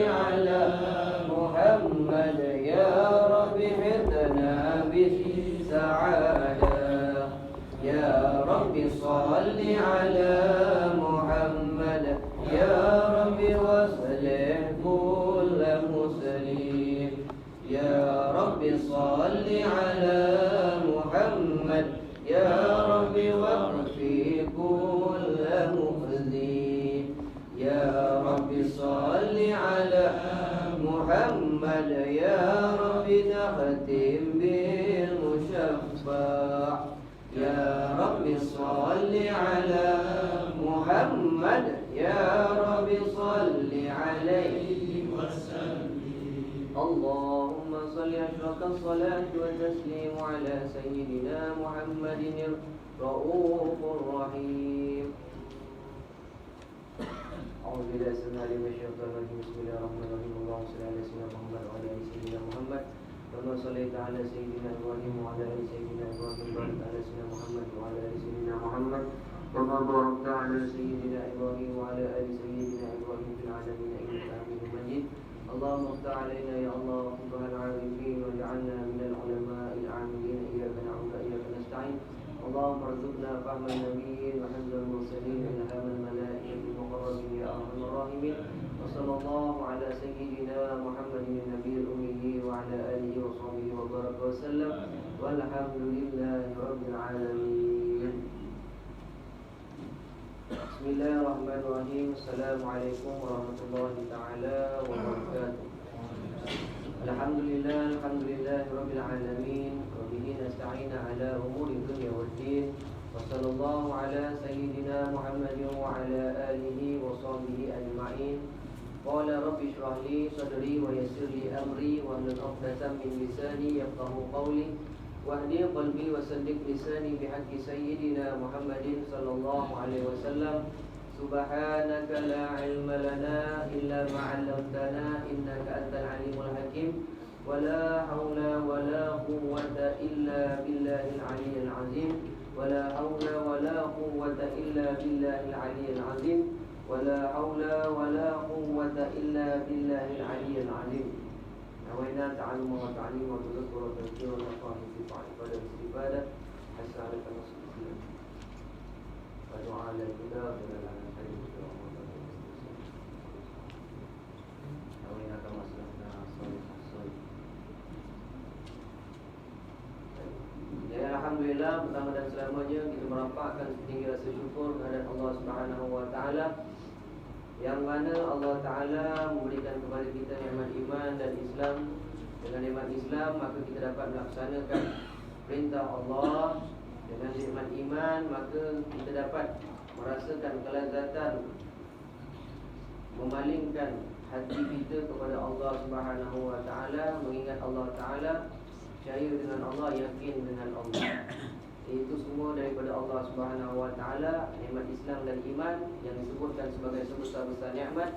على محمد يا رب حدنا بالسعادة يا رب صل على محمد يا رب واصلح كل مسلم يا رب صل على محمد يا رب واكفي كل مخزي يا رب صل على محمد يا رب نختم بالمشفع يا رب صل على محمد يا رب صل عليه وسلم اللهم صل أشرف الصلاة والتسليم على سيدنا محمد الرؤوف الرحيم أعوذ بالله السميع العليم من الشيطان الرجيم بسم الله الرحمن الرحيم اللهم صل على سيدنا محمد وعلى آل سيدنا محمد كما صليت على سيدنا إبراهيم وعلى آل سيدنا إبراهيم وبارك على سيدنا محمد وعلى آل سيدنا محمد كما باركت على سيدنا إبراهيم وعلى آل سيدنا إبراهيم في العالمين إنك حميد مجيد اللهم افتح علينا يا الله فقه العارفين واجعلنا من العلماء العاملين إياك نعبد وإياك نستعين اللهم ارزقنا فهم النبيين وحفظ المرسلين وإلهام الملائكة المقربين يا أرحم الراحمين وصلى الله على سيدنا محمد النبي الأمي وعلى آله وصحبه وبارك وسلم والحمد لله رب العالمين. Bismillahirrahmanirrahim. Assalamualaikum warahmatullahi ta'ala wabarakatuh. Alhamdulillah rabbil alamin. Wa bihi nasta'in ala umuri dunya waddin. Wa sallallahu ala sayyidina Muhammadin wa ala alihi wa sahbihi ajma'in. Qala rabbi shrah li sadri wa yassir li amri wa hlul 'uqdatam min lisani yafqahu qawli. Wahdi qalbi wa saddiq lisani bihaqqi sayyidina Muhammadin sallallahu alaihi wasallam. Subhanaka la ilma lana illa ma 'allamtana innaka antal alimul hakim. Wa la haula wa la quwwata illa billahil aliyyil azim. Wa la haula wa la quwwata illa billahil aliyyil azim. Wa la haula wa la quwwata illa billahil aliyyil azim. Nawaina ta'alluma wa ta'lima wa tadhakkura wa tadhkira wa nafa'u fi ibadah wa istifadah hasanatan wa sunnah wa du'a la ilaha illa Allah nawaina kama salafna salih. Ya alhamdulillah, pertama dan selamanya kita merapatkan setinggi rasa syukur kepada Allah Subhanahu wa taala yang mana Allah Ta'ala memberikan kepada kita nikmat iman dan Islam. Dengan nikmat Islam maka kita dapat melaksanakan perintah Allah. Dengan nikmat iman maka kita dapat merasakan kelazatan memalingkan hati kita kepada Allah Subhanahu wa Ta'ala, mengingat Allah Ta'ala, percaya dengan Allah, yakin dengan Allah. Itu semua daripada Allah Subhanahu wa taala. Nikmat Islam dan iman yang disebutkan sebagai sebesar-besar nikmat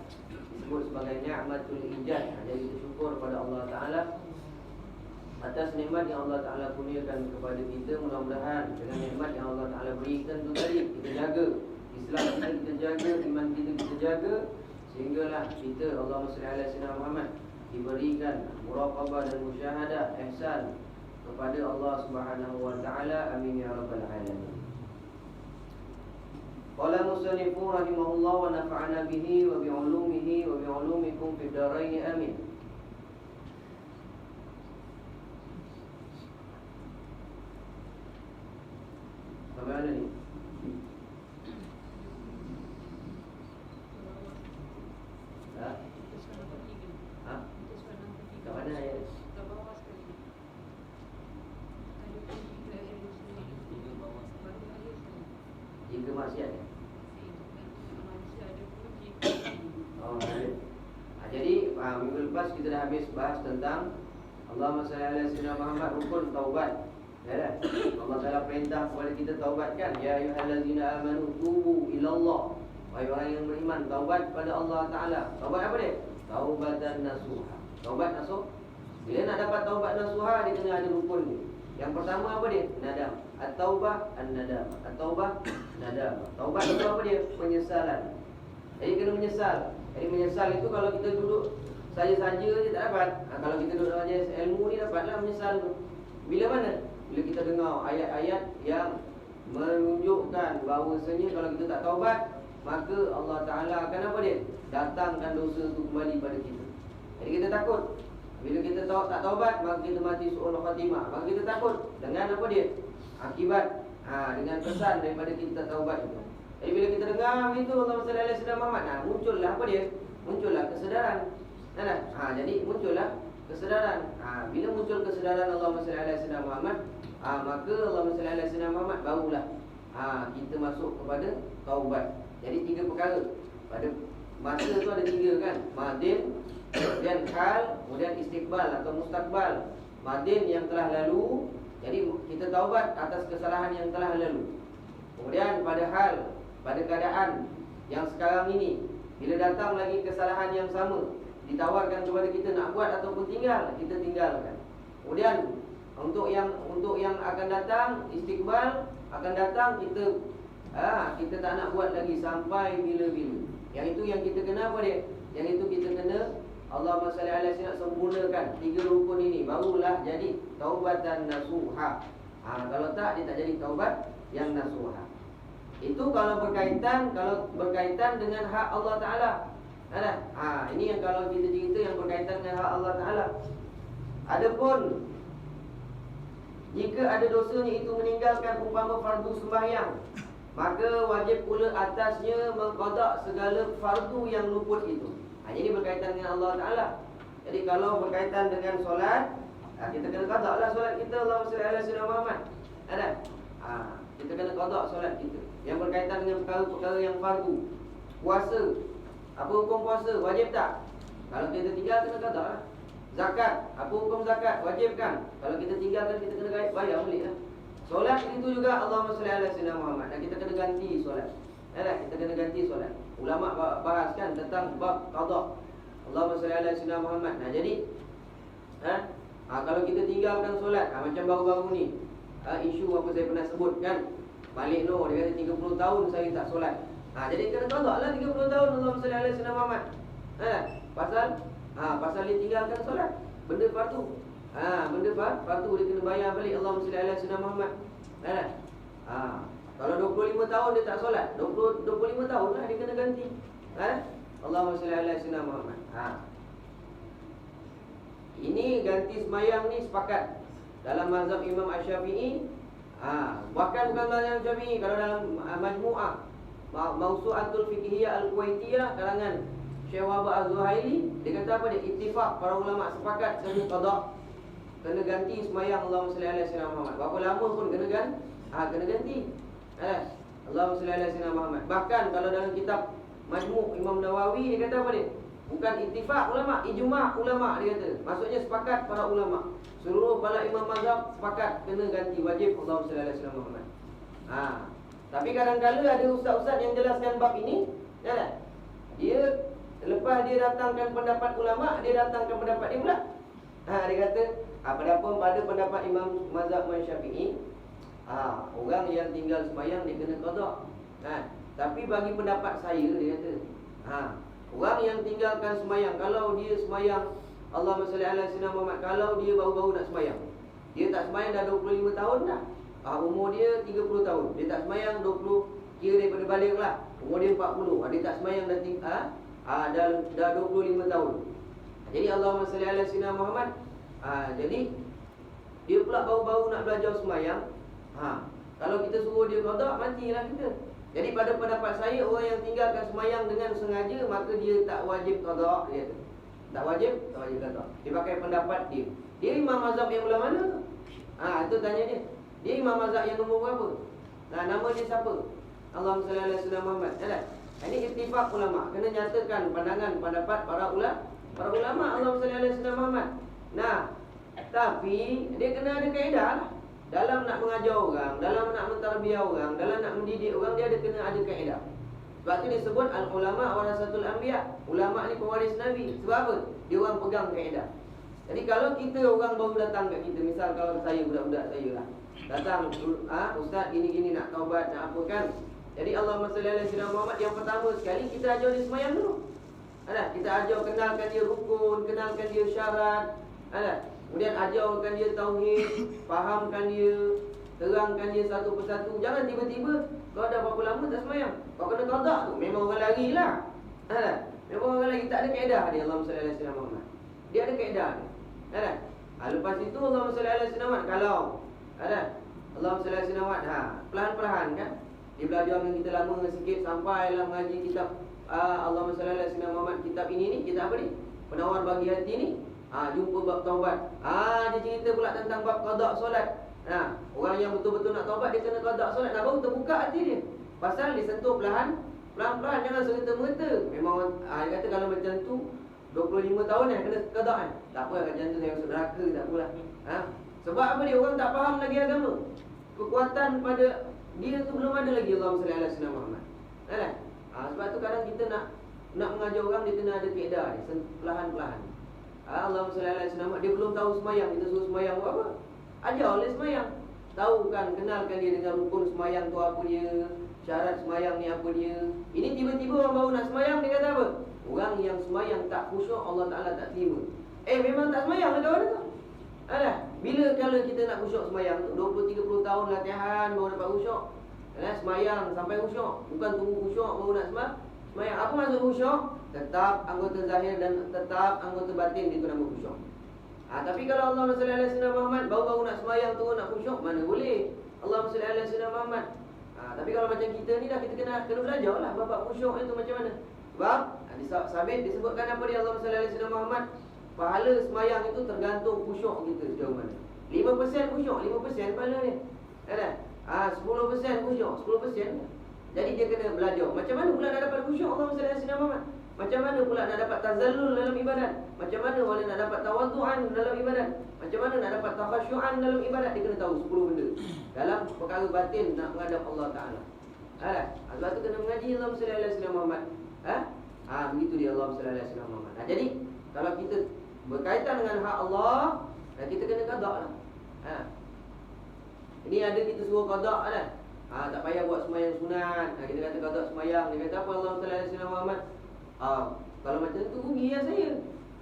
disebut sebagai nikmatul ijad. Jadi kita syukur kepada Allah taala atas nikmat yang Allah taala kurniakan kepada kita. Mudah-mudahan dengan nikmat yang Allah taala berikan itu tadi kita jaga Islam kita jaga, iman kita jaga, sehinggalah kita Allahumma shalli ala sayyidina Muhammad diberikan muraqabah dan musyahadah ihsan kepada Allah Subhanahu wa taala. Amin ya rabbal alamin. Qala musannifu rahimahullah wa nafa'ana bihi wa bi 'ulumihi wa bi 'ulumikum fid dharain amin. Sampai mana ni? Kat mana ayat? Jika maksiat. Oh, jadi minggu lepas kita dah habis bahas tentang Allahumma salli ala sayyidina Muhammad, rukun taubat. Ya, Allah Taala perintah kepada kita taubat kan? Ya ayyuhallazina amanu tubu ilallah. Wahai orang yang beriman, taubat pada Allah Taala. Taubat apa dia? Taubatan nasuha. Taubat nasuh. Bila nak dapat taubat nasuha, dia kena ada rukun ni. Yang pertama apa dia? Nadam. At-taubah an-nadam. At-taubah nadam. Taubat itu apa dia? Penyesalan. Jadi kena menyesal. Jadi menyesal itu kalau kita duduk saja-saja je tak dapat. Kalau kita duduk majlis ilmu ni dapatlah menyesal tu. Bila mana? Bila kita dengar ayat-ayat yang menunjukkan bahawasanya kalau kita tak taubat, maka Allah Ta'ala akan apa dia? Datangkan dosa itu kembali pada kita. Jadi kita takut. Bila kita tak taubat, maka kita mati su'ul khatimah. Maka kita takut dengan apa dia? Akibat dengan kesan daripada kita tak taubat itu. Jadi bila kita dengar begitu Allahumma salli ala sayyidina Muhammad, muncullah apa dia? Muncullah kesedaran. Jadi muncullah kesedaran. Bila muncul kesedaran Allahumma salli ala sayyidina Muhammad, maka Allahumma salli ala sayyidina Muhammad, barulah kita masuk kepada taubat. Jadi 3 perkara. Pada masa tu ada 3 kan? Madin, kemudian hal, kemudian istiqbal atau mustaqbal. Madin yang telah lalu, jadi kita taubat atas kesalahan yang telah lalu. Kemudian pada hal, pada keadaan yang sekarang ini, bila datang lagi kesalahan yang sama, ditawarkan kepada kita nak buat ataupun tinggal, kita tinggalkan. Kemudian untuk yang akan datang, istiqbal akan datang, kita tak nak buat lagi sampai bila-bila. Yang itu yang kita kena apa dia? Yang itu kita kena Allahumma salli ala sayyidina, sempurnakan 3 rukun ini, barulah jadi taubatan nasuha. Kalau tak, dia tak jadi taubat yang nasuha. Itu kalau berkaitan dengan hak Allah Ta'ala. Ini yang kalau kita cerita yang berkaitan dengan hak Allah Ta'ala. Adapun jika ada dosanya itu meninggalkan umpama fardu sembahyang, maka wajib pula atasnya mengqada segala fardu yang luput itu. Jadi berkaitan dengan Allah Ta'ala. Jadi kalau berkaitan dengan solat, kita kena qada lah solat kita. Allahumma salli ala sayyidina Muhammad. Kita kena qada solat kita yang berkaitan dengan perkara-perkara yang fardu. Puasa, apa hukum puasa? Wajib tak? Kalau kita tinggal, kena qada lah. Zakat, apa hukum zakat? Wajib kan? Kalau kita tinggalkan, kita kena bayar balik lah. Solat itu juga Allahumma salli ala sayyidina Muhammad. Dan kita kena ganti solat. Kita kena ganti solat. Ulama bahas kan tentang bab qada. Allahumma salli ala sayyidina Muhammad. Jadi kalau kita tinggalkan solat, macam baru-baru ni, isu apa saya pernah sebut kan, Malik Nur, dia kata 30 tahun saya tak solat. Jadi kena qada lah 30 tahun Allahumma salli ala sayyidina Muhammad. Pasal dia tinggalkan solat, benda fardu. Benda fardu dia kena bayar balik Allahumma salli ala sayyidina Muhammad. Kalau 25 tahun dia tak solat, 25 tahun lah dia kena ganti. Allahumma salli ala sayyidina Muhammad. Ini ganti semayang ni sepakat dalam mazhab Imam Asy-Syafi'i. Bahkan bukan mazhab Syafi'i, kalau dalam Majmu'ah Mawsu'atul Fiqhiyah Al-Kuwaitiyah karangan Syekh Wahab Az-Zuhaili, dia kata apa dia? Ittifaq, para ulama sepakat kena qada, kena ganti semayang Allahumma salli ala sayyidina Muhammad. Berapa lama pun kena ganti. Allahumma salli ala sayyidina Muhammad. Bahkan kalau dalam kitab Majmu' Imam Nawawi, dia kata apa dia? Bukan ittifaq ulama, ijma' ulama, dia kata. Maksudnya sepakat para ulama. Seluruh para imam mazhab sepakat kena ganti, wajib Allahumma salli ala sayyidina Muhammad. Tapi kadang-kadang ada ustaz-ustaz yang jelaskan bab ini, dia lepas dia datangkan pendapat ulama, dia datangkan pendapat dia pula. Dia kata pada pendapat Imam mazhab Syafi'i, orang yang tinggal sembahyang dia kena qada. Tapi bagi pendapat saya, dia kata, orang yang tinggalkan sembahyang, kalau dia sembahyang Allahumma salli ala sayyidina Muhammad, kalau dia baru-baru nak sembahyang, dia tak sembahyang dah 25 tahun dah. Umur dia 30 tahun, dia tak sembahyang 20, kira daripada balik lah. Umur dia 40, dia tak sembahyang dah 25 tahun. Jadi Allahumma salli ala sayyidina Muhammad. Jadi dia pula baru-baru nak belajar sembahyang. Kalau kita suruh dia qada, matilah kita. Jadi pada pendapat saya, orang yang tinggalkan sembahyang dengan sengaja, maka dia tak wajib qada. Dia tak wajib qada. Dia pakai pendapat dia. Dia imam mazhab yang belah mana tu? Itu tanya dia. Dia imam mazhab yang nombor berapa? Nama dia siapa? Allahumma salli ala sayyidina Muhammad. Ini ittifaq ulama. Kena nyatakan pandangan pendapat para ulama Allahumma salli ala sayyidina Muhammad. Tapi dia kena ada kaedah lah. Dalam nak mengajar orang, dalam nak mentarbiyah orang, dalam nak mendidik orang, dia kena ada kaedah. Sebab tu disebut al-ulama warasatul anbiya. Ulama ni pewaris Nabi. Sebab apa? Dia orang pegang kaedah. Jadi kalau kita orang baru datang kat kita, misal kalau saya, budak-budak saya lah, datang, ustaz gini-gini nak taubat, nak apa kan, Jadi Allahumma salli ala sayyidina Muhammad, yang pertama sekali kita ajar dia semayang dulu. Kita ajar, kenalkan dia rukun, kenalkan dia syarat. Kemudian ajarkan dia tauhid, fahamkan dia, terangkan dia satu persatu. Jangan tiba-tiba kau dah berapa lama tak semayang, kau kena qada tu, memang orang lari lah. Memang orang lari, tak ada kaedah dia. Allahumma salli ala sayyidina Muhammad, dia ada kaedah dia. Lepas itu Allahumma salli ala sayyidina Muhammad, kalau Allahumma salli ala sayyidina Muhammad, perlahan-perlahan kan, dia belajar dengan kita lama sikit sampailah mengaji kitab Allahumma salli ala sayyidina Muhammad. Kitab ini ni, kitab apa ni? Penawar bagi hati ni. Jumpa bab taubat. Dia cerita pula tentang bab qada solat. Orang yang betul-betul nak taubat, dia kena qada solat. Baru terbuka hati dia. Pasal disentuh pelan-pelan, jangan serta-merta. Memang dia kata kalau macam tu 25 tahun kena qada kan. Tak apa macam tu, saya masuk neraka, tak apalah. Sebab apa dia? Orang tak faham lagi agama. Kekuatan pada dia tu belum ada lagi. Allahumma salli ala sayyidina Muhammad. Sebab tu kadang kita nak mengajar orang, dia kena ada kaedah dia, perlahan-perlahan. Allahumma salli ala sayyidina Muhammad. Dia belum tahu semayang, kita suruh semayang buat apa? Ajar oleh semayang. Tahu kan, kenalkan dia dengan rukun semayang tu apa dia, syarat semayang ni apa dia. Ini tiba-tiba orang baru nak semayang, dia kata apa? Orang yang semayang tak khusyuk, Allah Ta'ala tak terima. Memang tak semayang lah kawan tu. Bila kalau kita nak khusyuk semayang tu, 20-30 tahun latihan baru dapat khusyuk. Semayang sampai khusyuk, bukan tunggu khusyuk baru nak semayang. Apa maksud khusyuk? Tetap anggota zahir dan tetap anggota batin, itu nama khusyuk. Tapi kalau Allahumma salli ala sayyidina Muhammad, baru-baru nak semayang tu nak khusyuk, mana boleh? Allahumma salli ala sayyidina Muhammad. Tapi kalau macam kita ni dah, kita kena belajar lah bab khusyuk itu macam mana. Sebab sabit disebutkan apa dia, Allahumma salli ala sayyidina Muhammad, pahala semayang itu tergantung khusyuk kita sejauh mana. 5% khusyuk, 5% pahala dia. 10% khusyuk, 10%. Jadi dia kena belajar macam mana pula nak dapat khusyuk Allahumma salli ala sayyidina Muhammad. Macam mana pula nak dapat tazallul dalam ibadat. Macam mana orang nak dapat tawaddu'an dalam ibadat. Macam mana nak dapat takhasyu'an dalam ibadat. Dia kena tahu 10 benda dalam perkara batin nak menghadap Allah Ta'ala. Sebab tu kena mengaji Allahumma salli ala sayyidina Muhammad. Begitu dia Allahumma salli ala sayyidina Muhammad. Jadi kalau kita berkaitan dengan hak Allah, kita kena qada lah. Ini ada kita suruh qada lah. Tak payah buat semayang sunat. Kita kata qada semayang. Dia kata apa? Allahumma salli ala sayyidina Muhammad. Kalau macam tu rugi ya saya.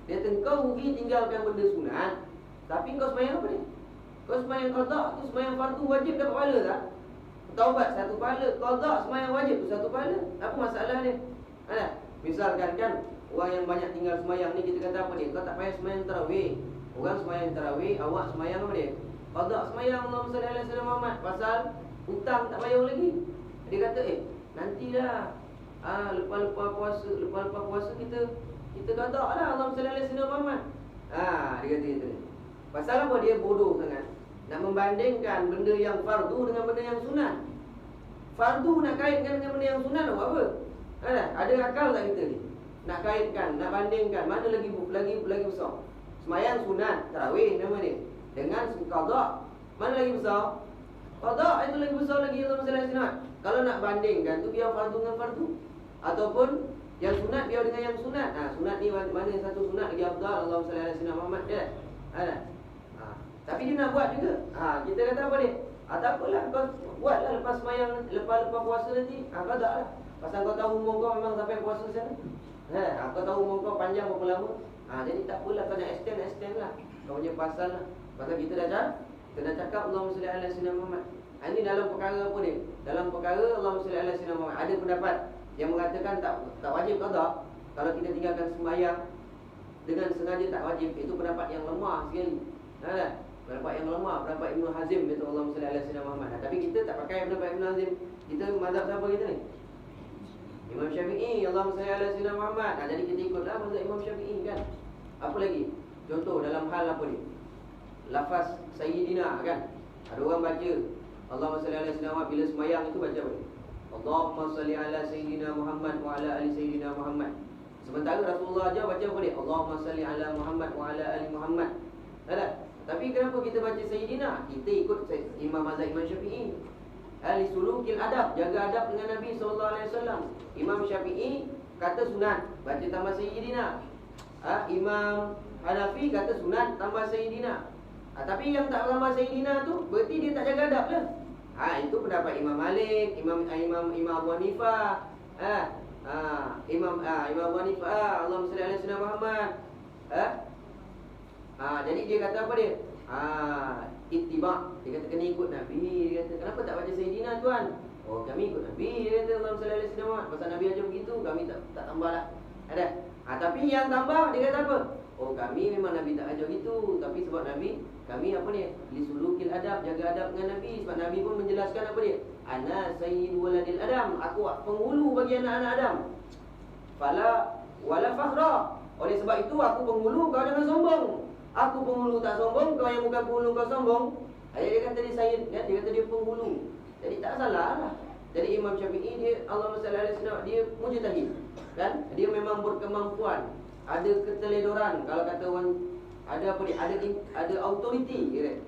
Dia kata kau rugi tinggalkan benda sunat, tapi kau semayang apa ni? Kau semayang qada tu, semayang fardu wajib dapat pahala tak? Taubat satu pahala, qada semayang wajib tu satu pahala. Apa masalah dia? Misalkan kan orang yang banyak tinggal semayang ni, kita kata apa dia? Kau tak payah semayang tarawih. Orang semayang tarawih, awak semayang apa dia? Qada semayang Allahumma salli ala sayyidina Muhammad. Pasal hutang tak bayar lagi. Dia kata nantilah lepas-lepas puasa kita qada lah Allahumma salli ala sayyidina Muhammad. Dia kata itu. Pasal apa? Dia bodoh sangat nak membandingkan benda yang fardu dengan benda yang sunat. Fardu nak kaitkan dengan benda yang sunat apa? Ada akal tak kita ni? Nak kaitkan, nak bandingkan, mana lagi besar? Semayang sunat tarawih nama dia dengan qada, mana lagi besar? Qada itu lagi besar lagi Allahumma salli ala sayyidina Muhammad. Kalau nak bandingkan tu, biar fardu dengan fardu, ataupun yang sunat biar dengan yang sunat. Sunat ni mana satu sunat lagi afdal, Allahumma salli ala sayyidina Muhammad dia. Tapi dia nak buat juga. Kita kata apa dia? Tak apalah, kau buatlah lepas semayang, lepas puasa nanti. Qada lah. Pasal kau tahu umur kau memang sampai puasa sana. Kau tahu umur kau panjang berapa lama. Jadi tak apalah, kau nak extend lah. Kau punya pasal lah. Pasal kita dah cakap Allahumma salli ala sayyidina Muhammad. Ini dalam perkara apa dia? Dalam perkara Allahumma salli ala sayyidina Muhammad. Ada pendapat yang mengatakan tak wajib qada kalau kita tinggalkan sembahyang dengan sengaja, tak wajib. Itu pendapat yang lemah sekali. Pendapat yang lemah, pendapat Ibn Hazim itu Allahumma salli ala sayyidina Muhammad. Tapi kita tak pakai pendapat Ibn Hazim. Kita mazhab siapa kita ni? Imam Syafi'i, Allahumma salli ala sayyidina Muhammad. Jadi kita ikutlah mazhab Imam Syafi'i kan. Apa lagi? Contoh dalam hal apa ni? Lafaz Sayyidina kan. Ada orang baca Allahumma salli ala sayyidina Muhammad bila semayang itu baca apa? Allahumma salli ala sayyidina Muhammad wa ala ali sayyidina Muhammad. Sementara Rasulullah aja baca apa dia? Allahumma salli ala Muhammad wa ala ali Muhammad. Tapi kenapa kita baca Sayyidina? Kita ikut Imam mazhab Imam Syafi'i. Ahli sulukil adab, jaga adab dengan Nabi SAW. Imam Syafi'i kata sunat, baca tambah Sayyidina. Imam Hanafi kata sunat tambah Sayyidina. Tapi yang tak tambah Sayyidina tu berarti dia tak jaga adab lah. Itu pendapat Imam Malik, Imam Abu Hanifah. Imam Abu Hanifah, Allahumma salli ala sayyidina Muhammad. Jadi dia kata apa dia? Ittiba. Dia kata kena ikut Nabi. Dia kata, kenapa tak baca Sayyidina tuan? Oh, kami ikut Nabi. Dia kata, Allahumma salli ala sayyidina Muhammad. Pasal Nabi ajar begitu, kami tak tambah lah. Ada. Tapi yang tambah, dia kata apa? Oh, kami memang Nabi tak ajar gitu. Tapi sebab Nabi, kami apa ni? Lisulukil adab, jaga adab dengan Nabi. Sebab Nabi pun menjelaskan apa dia? Ana sayyidu waladil Adam. Aku penghulu bagi anak-anak Adam. Fala wala fakhra. Oleh sebab itu aku penghulu, kau jangan sombong. Aku penghulu tak sombong, kau yang bukan penghulu kau sombong. Dia kata dia sayyid, kan? Dia kata dia penghulu. Jadi tak salah lah. Jadi Imam Syafi'i dia Allahumma salli alaihi wasallam, dia mujtahid. Kan? Dia memang berkemampuan. Ada keteledoran. Kalau kata orang ada apa dia? Ada authority dia.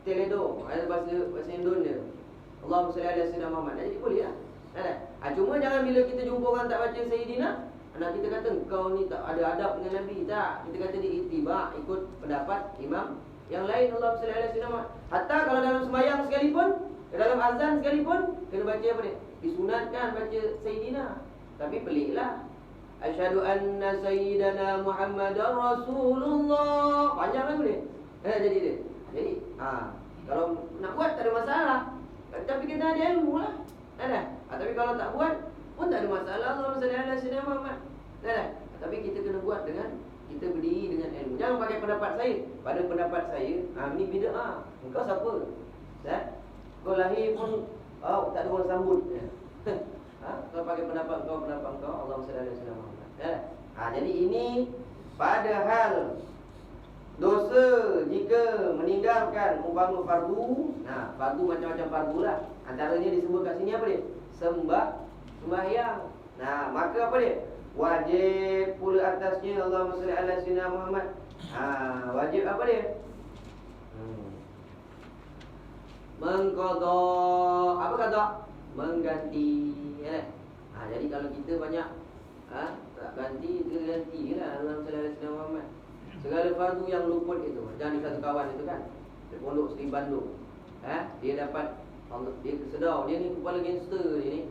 Teledor, ada bahasa Indonesia. Allahumma salli alaihi wasallam Muhammad. Jadi boleh lah. Cuma jangan bila kita jumpa orang tak baca Sayyidina, kita kata kau ni tak ada adab dengan Nabi. Tak. Kita kata dia ittiba, ikut pendapat imam yang lain. Allahumma salli alaihi wasallam. Hatta kalau dalam sembahyang sekalipun, dalam azan sekalipun, kena baca apa dia? Disunatkan baca Sayyidina. Tapi peliklah. Asyhadu anna sayyidana Muhammadar Rasulullah. Panjang lagu dia. Jadi dia. Jadi, kalau nak buat tak ada masalah. Tapi kita ada ilmu lah. Tapi kalau tak buat pun tak ada masalah. Allahumma salli ala sayyidina Muhammad. Tapi kita kena buat dengan kita berdiri dengan ilmu. Jangan pakai pendapat saya. Pada pendapat saya, ni bid'ah. Engkau siapa? Kau lahir pun tak ada orang sambut. Kau pakai pendapat kau, Allahumma salli ala sayyidina Muhammad. Jadi ini padahal dosa jika meninggalkan umpama fardu. Fardu macam-macam fardu lah. Antaranya disebut kat sini apa dia? Sembahyang. Maka apa dia? Wajib pula atasnya Allahumma salli ala sayyidina Muhammad. Wajib apa dia? Mengqadha. Apa qadha? Mengganti. Jadi kalau kita banyak tak ganti, kita gantilah Allahumma salli ala sayyidina Muhammad. Segala fardu yang luput itu. Macam ada satu kawan itu kan, di Pondok Seri Bandung. Dia dapat, dia kesedar, dia ni kepala gangster dia ni.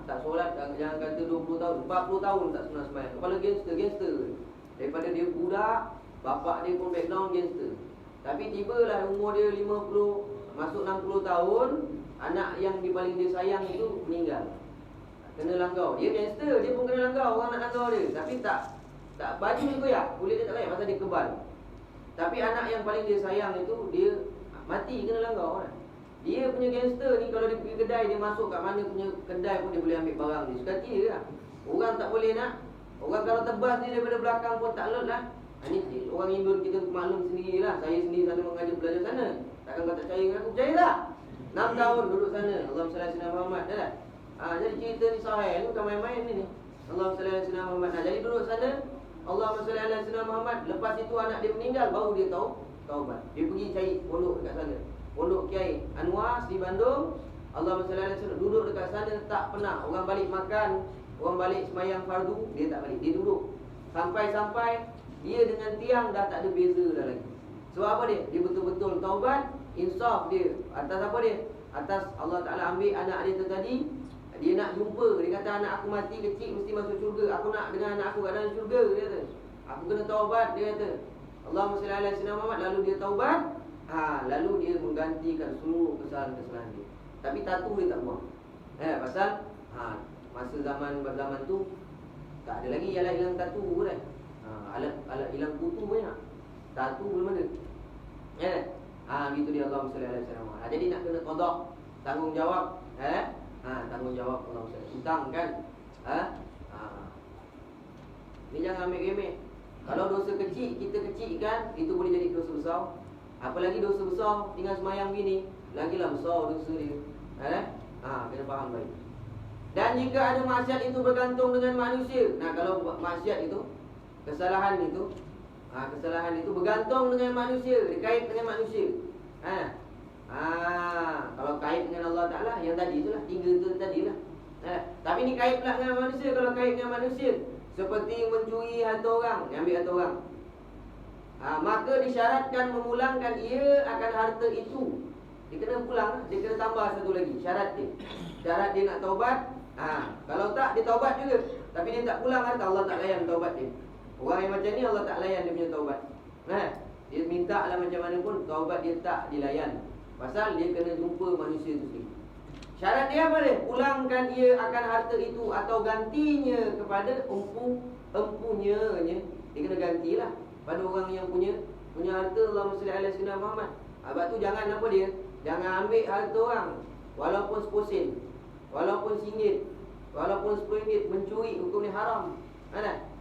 Tak solat, jangan kata 20 tahun, 40 tahun tak sunat sembahyang. Kepala gangster. Daripada dia budak, bapak dia pun background gangster. Tapi tibalah umur dia 50, masuk 60 tahun, anak yang paling dia sayang itu meninggal. Kena langgau. Dia gangster, dia pun kena langgau, orang nak langgau dia. Tapi tak baju dia koyak, kulit dia tak layak pasal dia kebal. Tapi anak yang paling dia sayang itu, dia mati kena langgau kan. Dia punya gangster ni kalau dia pergi kedai, dia masuk kat mana punya kedai pun dia boleh ambil barang dia. Suka dia lah. Orang tak boleh nak. Orang kalau tebas dia daripada belakang pun tak lot lah. Ini orang Indon kita maklum sendirilah. Saya sendiri sana mengajar belajar sana. Takkan kau tak percaya dengan aku? Percaya tak? 6 tahun duduk sana. Allahumma salli ala sayyidina Muhammad. Dah. Jadi cerita ni sahih ni bukan main-main ni. Allahumma salli ala sayyidina Muhammad. Jadi duduk sana, Allahumma salli ala sayyidina Muhammad. Lepas itu anak dia meninggal, baru dia tahu taubat. Dia pergi cari pondok dekat sana. Pondok Kiai Anwar di Bandung. Allahumma salli ala sayyidina. Duduk dekat sana tak pernah. Orang balik makan, orang balik sembahyang fardu, dia tak balik. Dia duduk. Sampai-sampai dia dengan tiang dah tak ada beza dah lagi. Sebab apa dia? Dia betul-betul taubat, insaf dia. Atas apa dia? Atas Allah Ta'ala ambil anak dia tu tadi. Dia nak jumpa. Dia kata anak aku mati kecil mesti masuk syurga. Aku nak dengan anak aku kat dalam syurga. Dia kata aku kena taubat. Dia kata Allahumma salli ala sayyidina Muhammad. Lalu dia taubat. Lalu dia menggantikan seluruh kesalahan-kesalahan dia. Tapi tatu dia tak buang. Pasal masa zaman tu tak ada lagi alat hilang tatu pun kan. Alat hilang kutu banyak. Tatu belum ada. Gitu dia Allahumma salli ala sayyidina Muhammad. Jadi nak kena qada, tanggungjawab. Tanggungjawab Allahumma salli. Hutang kan. Ni jangan ambil remeh. Kalau dosa kecil kita kecilkan, itu boleh jadi dosa besar. Apalagi dosa besar tinggal semayang gini, lagilah besar dosa dia. Kena faham baik. Dan jika ada maksiat itu bergantung dengan manusia. Kalau maksiat itu, kesalahan itu bergantung dengan manusia, dikait dengan manusia. Kalau kait dengan Allah Ta'ala, yang tadi itulah, 3 tu tadilah. Tapi ni kait pula dengan manusia. Kalau kait dengan manusia, seperti mencuri harta orang, ambil harta orang, maka disyaratkan memulangkan ia akan harta itu Dia kena pulang, dia kena tambah satu lagi syarat dia. Syarat dia nak taubat. Kalau tak dia taubat juga, tapi dia tak pulang, kata Allah tak layan taubat dia. Orang yang macam ni Allah tak layan dia punya taubat. Dia minta lah macam mana pun taubat dia tak dilayan. Pasal dia kena jumpa manusia tu sendiri. Syarat dia apa dia? Pulangkan dia akan harta itu atau gantinya kepada empunya. Dia kena gantilah pada orang yang punya harta. Allahumma salli ala sayyidina Muhammad. Sebab tu jangan apa dia? Jangan ambil harta orang walaupun 10 sen, walaupun RM1, walaupun RM10, mencuri, hukum ni haram.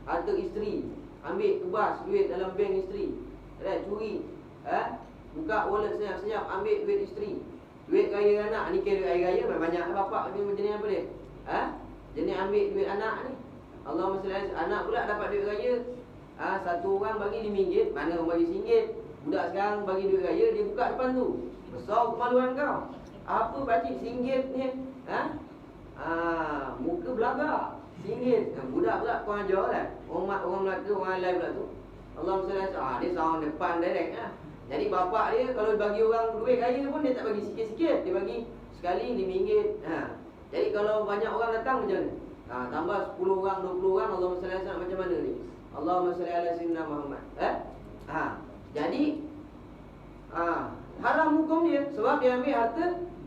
Harta isteri, ambil kebas duit dalam bank isteri. Curi. Buka wallet senyap-senyap, ambil duit isteri. Duit raya anak ni, kira duit raya banyak bapak ni macam ni apa dia? Jenis ambil duit anak ni. Allahumma salli alaihi, anak pula dapat duit raya. Satu orang bagi RM5, mana orang bagi RM1? Budak sekarang bagi duit raya, dia buka depan tu. Besar kemaluan kau. Apa pakcik RM1 ni? Muka belagak RM1. Budak pula kau ajar lah. Orang Melaka, orang lain pula tu. Allahumma salli alaihi, dia sound depan direct lah. Jadi bapak dia kalau bagi orang duit raya pun dia tak bagi sikit-sikit, dia bagi sekali RM5. Jadi kalau banyak orang datang macam mana? Tambah 10 orang, 20 orang, Allahumma salli alaihi macam mana ni? Allahumma salli ala sayyidina Muhammad. Jadi haram hukum dia sebab dia ambil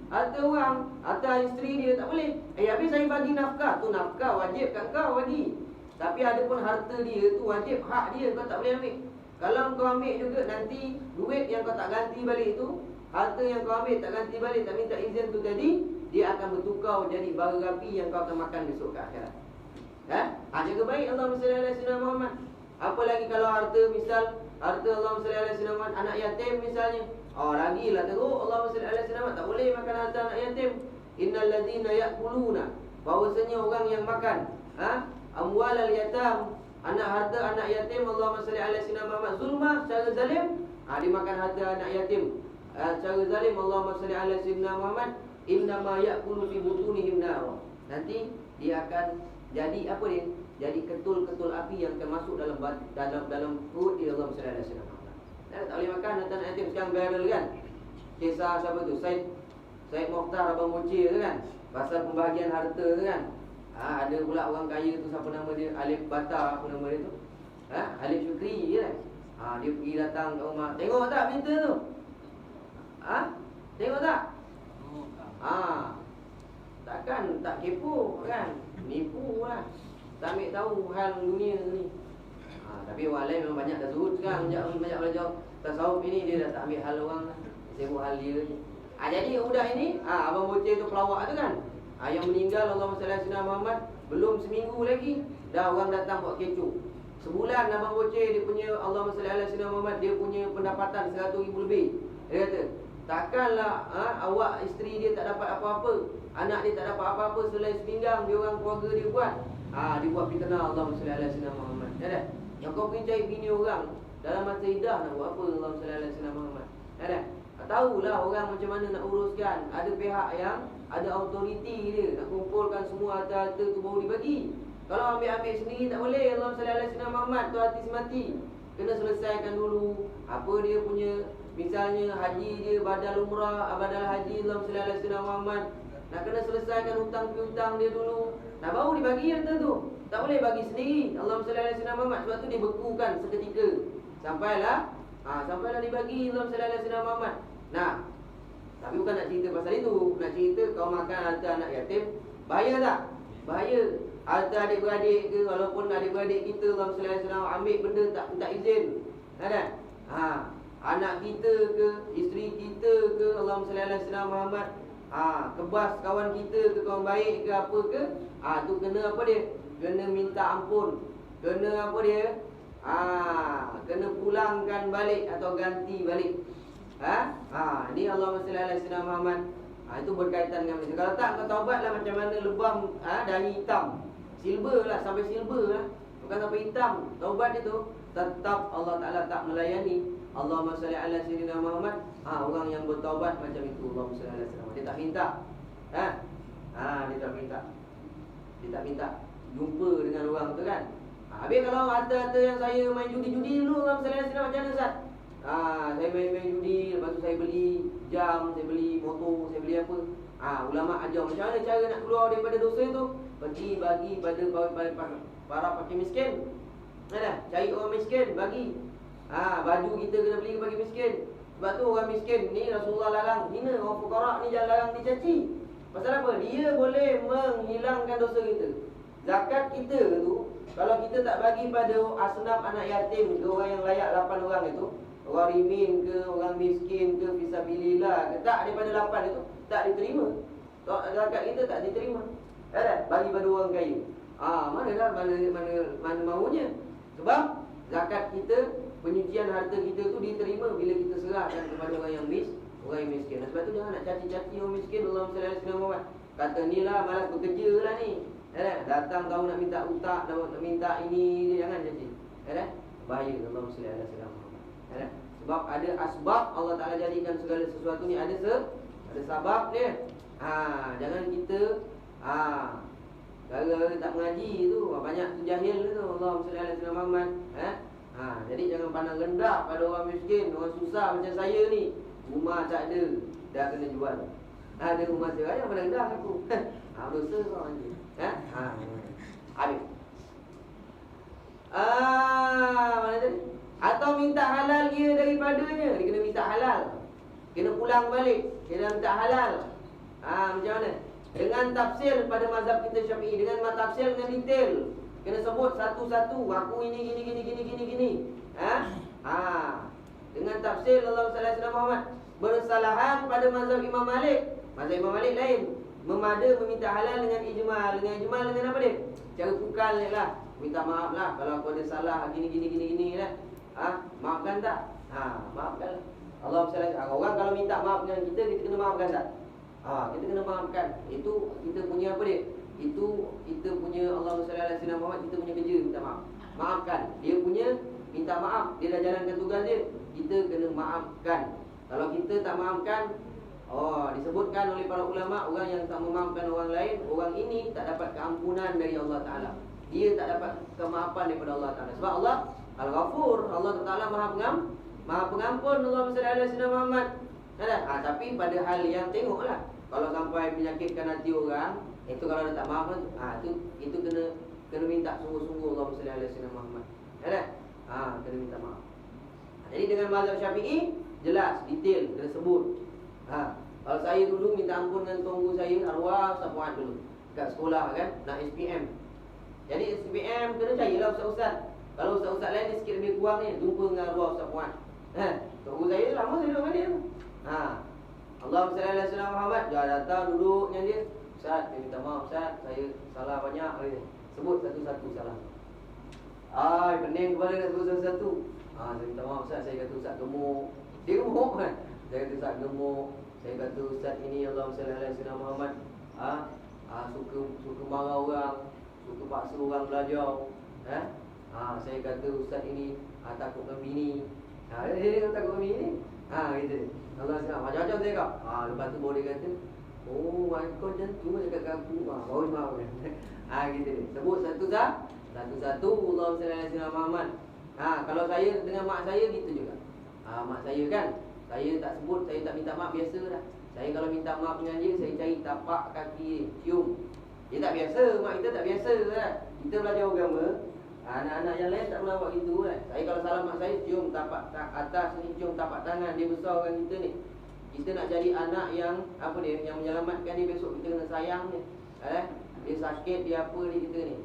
harta orang, harta isteri dia, tak boleh. Habis saya bagi nafkah, tu nafkah wajib kat kau bagi. Tapi ada pun harta dia tu wajib, hak dia, kau tak boleh ambil. Kalau kau ambil juga nanti duit yang kau tak ganti balik tu, harta yang kau ambil tak ganti balik, tak minta izin tu tadi, dia akan bertukar jadi bara api yang kau akan makan besok ke akhirat. Jaga baik Allahumma salli ala sayyidina Muhammad. Apa lagi kalau harta, misal harta Allahumma salli ala sayyidina Muhammad, anak yatim misalnya. Lagilah teruk Allahumma salli ala sayyidina Muhammad, tak boleh makan harta anak yatim. Innal ladzina ya'kuluna, bahwasanya orang yang makan amwalal yatam, harta anak yatim, Allahumma salli ala sayyidina Muhammad, zulma, secara zalim. Dia makan harta anak yatim secara zalim, Allahumma salli ala sayyidina Muhammad, innama ya'kulu fi butunihim nar. Nanti dia akan jadi apa dia? Jadi ketul-ketul api yang akan masuk dalam perut dia. Allahumma salli ala sayyidina Muhammad. Tak boleh makan harta anak yatim. Sekarang viral kan kisah siapa tu, Syed Mokhtar Abang Bocil tu kan, pasal pembahagian harta tu kan. Ada pula orang kaya tu, siapa nama dia, Alif Bata, apa nama dia tu, Alif Syukri je kan. Dia pergi datang ke rumah. Tengok tak berita tu? Tengok tak? Takkan tak kepo kan? Nipu lah, tak ambil tahu hal dunia ni. Tapi orang lain memang banyak dah surut sekarang. Banyak belajar tasawuf ini, dia dah tak ambil hal orang lah, sibuk hal dia je. Jadi budak ini, Abang Bocil tu pelawak tu kan, yang meninggal Allahumma salli ala sayyidina Muhammad, belum seminggu lagi dah orang datang buat kecoh. Sebulan Abang Bocil dia punya Allahumma salli ala sayyidina Muhammad, dia punya pendapatan 100,000 lebih. Dia kata, takkanlah awak isteri dia tak dapat apa-apa, anak dia tak dapat apa-apa selain sepinggang dia orang keluarga dia buat. Dia buat fitnah Allahumma salli ala sayyidina Muhammad. Yang kau pergi cari bini orang dalam masa iddah nak buat apa? Allahumma salli ala sayyidina Muhammad. Tahulah orang macam mana nak uruskan. Ada pihak yang ada autoriti dia, nak kumpulkan semua harta-harta tu baru dibagi. Kalau ambil-ambil sendiri tak boleh. Allahumma salli ala sayyidina Muhammad tu hati semati. Kena selesaikan dulu apa dia punya, misalnya haji dia, badal umrah, badal haji, Allahumma salli ala sayyidina Muhammad. Nak kena selesaikan hutang piutang dia dulu, baru dibagi harta tu. Tak boleh bagi sendiri Allahumma salli ala sayyidina Muhammad. Sebab tu dia bekukan seketika sampailah dibagi Allahumma salli ala sayyidina Muhammad. Tapi bukan nak cerita pasal itu. Nak cerita kau makan harta anak yatim, bahaya tak? Bahaya. Harta adik-beradik ke, walaupun adik-beradik kita Allahumma salli ala sayyidina Muhammad, ambil benda tak minta izin, anak kita ke, isteri kita ke, Allahumma salli ala sayyidina Muhammad, kebas kawan kita ke, kawan baik ke, apa ke, tu kena apa dia? Kena minta ampun. Kena apa dia? Kena pulangkan balik atau ganti balik. Ni Allahumma salli ala sayyidina Muhammad. Itu berkaitan dengan itu. Kalau tak, kau taubatlah macam mana lebam dari hitam, silver lah, sampai silver lah, bukan sampai hitam. Taubat itu tetap Allah Ta'ala tak melayani. Allahumma salli ala sayyidina Muhammad. Orang yang bertaubat macam itu, Allahumma salli ala sayyidina Muhammad, dia tak minta. Dia tak minta jumpa dengan orang tu kan. Habis kalau harta-harta yang saya main judi-judi dulu, Allahumma salli ala sayyidina Muhammad, macam mana Ustaz? Saya main judi, lepas tu saya beli jam, saya beli motor, saya beli apa. Ulama ajar macam mana cara nak keluar daripada dosa tu. Pergi bagi pada para fakir miskin. Cari orang miskin, bagi. Baju kita kena beli bagi miskin. Sebab tu orang miskin ni Rasulullah larang hina, orang fuqara ni jangan larang dicaci. Pasal apa? Dia boleh menghilangkan dosa kita. Zakat kita tu, kalau kita tak bagi pada asnaf anak yatim ke, orang yang layak 8 orang itu, orang rimin ke, orang miskin ke, fisabilillah ke, tak daripada 8 itu, tak diterima. Zakat kita tak diterima. Bagi pada orang kaya. Mana maunya. Sebab zakat kita, penyucian harta kita tu diterima bila kita serahkan kepada orang yang miskin. Sebab tu jangan nak caci-caci orang miskin. Allahumma salli ala sayyidina Muhammad. Kata ni lah malas bekerja lah ni. Datang tahu nak minta utak, nak minta ini, jangan caci. Bahaya. Allahumma salli ala sayyidina Muhammad. Sebab ada asbab Allah Ta'ala jadikan segala sesuatu ni ada sebab dia. Jangan kita gara-gara tak mengaji tu, banyak tu jahil tu. Allahumma salli ala sayyidina Muhammad. Jadi jangan pandang rendah pada orang miskin, orang susah macam saya ni. Rumah tak ada, dah kena jual. Ada rumah saya yang pandang rendah aku. Dosa kau anjing. Habis. Mana tadi? Atau minta halal dia daripadanya. Dia kena minta halal. Kena pulang balik. Kena minta halal. Macam mana? Dengan tafsir pada mazhab kita Syafi'i, dengan tafsir dengan detail. Kena sebut satu-satu. Aku ini gini. Dengan tafsir Allah sallallahu alaihi Muhammad. Bersalahan pada mazhab Imam Malik. Mazhab Imam Malik lain. Memada meminta halal dengan ijmal. Dengan ijmal dengan apa dia? Cara pukal je lah. Minta maaf lah kalau aku ada salah gini lah. Maafkan tak? Maafkan. Allah sallallahu. Orang kalau minta maaf dengan kita kena maafkan tak? Kita kena maafkan. Itu kita punya apa dia? Itu kita punya Allahumma salli ala sayyidina Muhammad, kita punya kerja minta maaf. Maafkan. Dia punya minta maaf, dia dah jalankan tugas dia. Kita kena maafkan. Kalau kita tak maafkan, disebutkan oleh para ulama, orang yang tak memaafkan orang lain, orang ini tak dapat keampunan dari Allah Ta'ala. Dia tak dapat kemaafan daripada Allah Ta'ala. Sebab Allah Al-Ghafur, Allah Ta'ala Maha Pengampun. Allahumma salli ala sayyidina Muhammad. Tapi pada hal yang tengoklah, kalau sampai menyakitkan hati orang, itu kalau dia tak maaf, itu kena minta sungguh-sungguh. Allahumma salli ala sayyidina Muhammad. Kena minta maaf. Jadi dengan mazhab Syafi'i jelas, detail, kena sebut. Kalau saya dulu minta ampun dengan tunggu saya, arwah Ustaz Fuad dulu kat sekolah kan, nak SPM. Jadi SPM kena carilah ustaz-ustaz. Kalau ustaz-ustaz lain dia sikit lebih kurang ni, jumpa dengan arwah Ustaz Fuad. Tunggu saya lama saya duduk dengan dia. Allahumma salli ala sayyidina Muhammad. Dia datang duduk dengan dia. Ustaz, saya minta maaf Ustaz, saya salah banyak. Sebut satu-satu salah. Pening kepala nak sebut satu-satu. Saya minta maaf Ustaz, saya kata Ustaz gemuk. Dia gemuk kan? Saya kata Ustaz gemuk. Saya kata Ustaz ini Allahumma salli ala sayyidina Muhammad. Suka marah orang, suka paksa orang belajar. Saya kata Ustaz ini takut dengan bini. Dia takut dengan bini. Gitu. Allah SWT macam-macam saya kau. Lepas tu baru dia kata, kau macam tu cakap kat aku. Baru maaf kan. Gitu dia. Sebut satu-satu Allahumma salli ala sayyidina Muhammad. Kalau saya dengan mak saya gitu juga. Mak saya kan, saya tak sebut, saya tak minta maaf, biasa dah. Saya kalau minta maaf dengan dia, saya cari tapak kaki dia, cium. Dia tak biasa, mak kita tak biasa kan. Kita belajar agama, anak-anak yang lain tak pernah buat gitu kan. Saya kalau salam mak saya, cium tapak atas ni, cium tapak tangan. Dia besarkan kita ni. Kita nak jadi anak yang apa dia, yang menyelamatkan dia besok, kita kena sayang dia. Dia sakit, dia apa dia kita ni.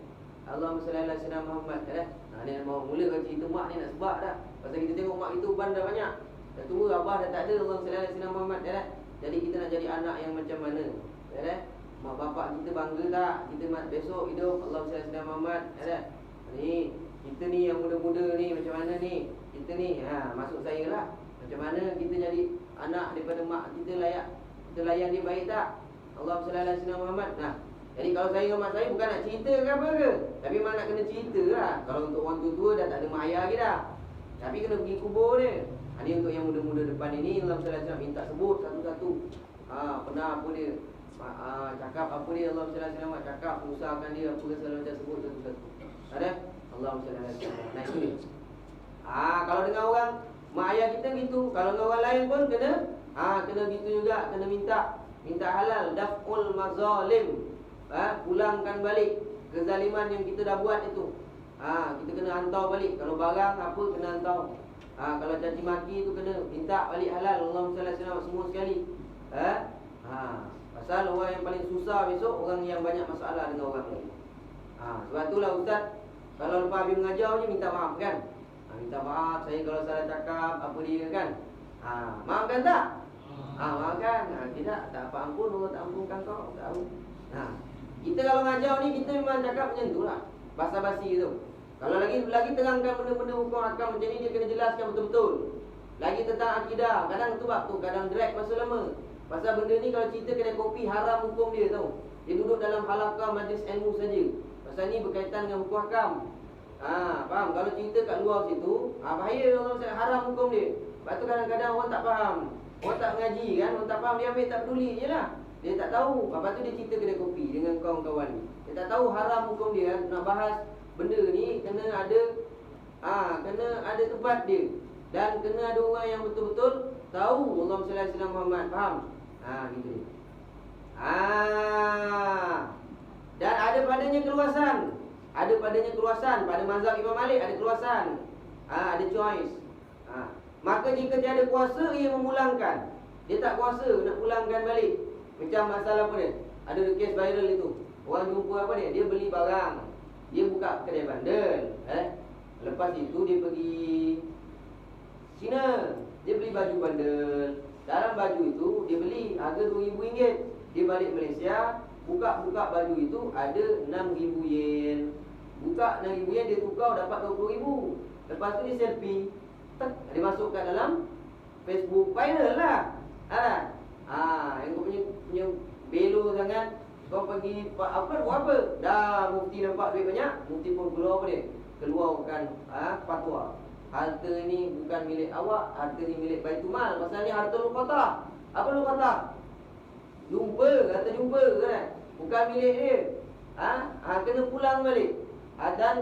Allahumma salli ala sayyidina Muhammad. Dia mau mula cerita mak ni nak sebab dah. Pasal kita tengok mak itu uban dah banyak. Dah tua, abah dah tak ada. Allahumma salli ala sayyidina Muhammad. Jadi kita nak jadi anak yang macam mana? Mak bapak kita bangga tak? Kita besok hidup Allahumma salli ala sayyidina Muhammad. Ni, kita ni yang muda-muda ni macam mana ni? Kita ni, masuk saya lah. Macam mana kita jadi anak daripada mak kita layak, kita layan dia baik tak? Allahumma salli ala sayyidina Muhammad. Jadi kalau saya dengan mak saya bukan nak cerita ke apa ke, tapi memang nak kena cerita lah. Kalau untuk orang tua-tua dah tak ada mak ayah lagi dah, tapi kena pergi kubur dia. Ini untuk yang muda-muda depan ini, Allah SWT minta sebut satu-satu. Pernah apa dia, cakap apa dia, Allah SWT cakap, usahakan dia, apa ke segala macam, sebut satu-satu. Ada? Allah SWT. Nah itu dia. Kalau dengan orang Mak ayah kita gitu. Kalau dengan orang lain pun kena gitu juga, kena minta halal, daf'ul mazalim. Pulangkan balik kezaliman yang kita dah buat itu. Kita kena hantar balik. Kalau barang apa kena hantar. Kalau caci maki tu kena minta balik halal. Allahumma salli alaihi wasallam semua sekali. Pasal orang yang paling susah besok orang yang banyak masalah dengan orang lain. Sebab itulah ustaz, kalau lepas habis mengajar je minta maaf kan. Minta maaf saya kalau salah cakap apa dia kan. Maafkan tak? Maafkan. Tidak, tak apa ampun, Allah tak ampunkan kau. Tahu. Kita kalau mengajar ni kita memang cakap macam tu lah. Basa-basi tu. Kalau lagi terangkan benda-benda hukum akam macam ni, dia kena jelaskan betul-betul. Lagi tentang akidah, kadang tu bab tu, kadang drag masa lama. Pasal benda ni kalau cerita kedai kopi haram hukum dia tau. Dia duduk dalam halaqah majlis ilmu saja. Pasal ni berkaitan dengan hukum akam. Faham? Kalau cerita kat luar situ, bahaya orang cakap haram hukum dia. Lepas tu kadang-kadang orang tak faham. Orang tak mengaji kan, orang tak faham, dia ambil tak peduli je lah. Dia tak tahu. Lepas tu dia cerita kedai kopi dengan kawan-kawan ni. Dia tak tahu haram hukum dia. Nak bahas benda ni kena ada tempat dia. Dan kena ada orang yang betul-betul tahu Allahumma salli alaihi wasallam Muhammad. Faham? Gitu. Dan ada padanya keluasan. Ada padanya keluasan. Pada mazhab Imam Malik ada keluasan. Ada choice. Maka jika tiada kuasa, ia memulangkan. Dia tak kuasa nak pulangkan balik. Macam masalah apa dia? Ada kes viral itu. Orang jumpa apa dia? Dia beli barang. Dia buka kedai bandel. Lepas itu dia pergi China. Dia beli baju bandel. Dalam baju itu dia beli harga RM2,000. Dia balik Malaysia, buka baju itu ada RM6,000 yen. Buka RM6,000 yen, dia tukar dapat RM20,000. Lepas tu dia selfie. Dia masuk kat dalam Facebook, viral lah. Yang kau punya belo sangat. Kau pergi buat apa? Dah mufti nampak duit banyak, mufti pun keluar apa dia? Keluarkan fatwa. Harta ni bukan milik awak, harta ni milik Baitul Mal. Pasal ni harta luqatah. Apa luqatah? Harta jumpa kan? Bukan milik dia. Kena pulang balik. Dan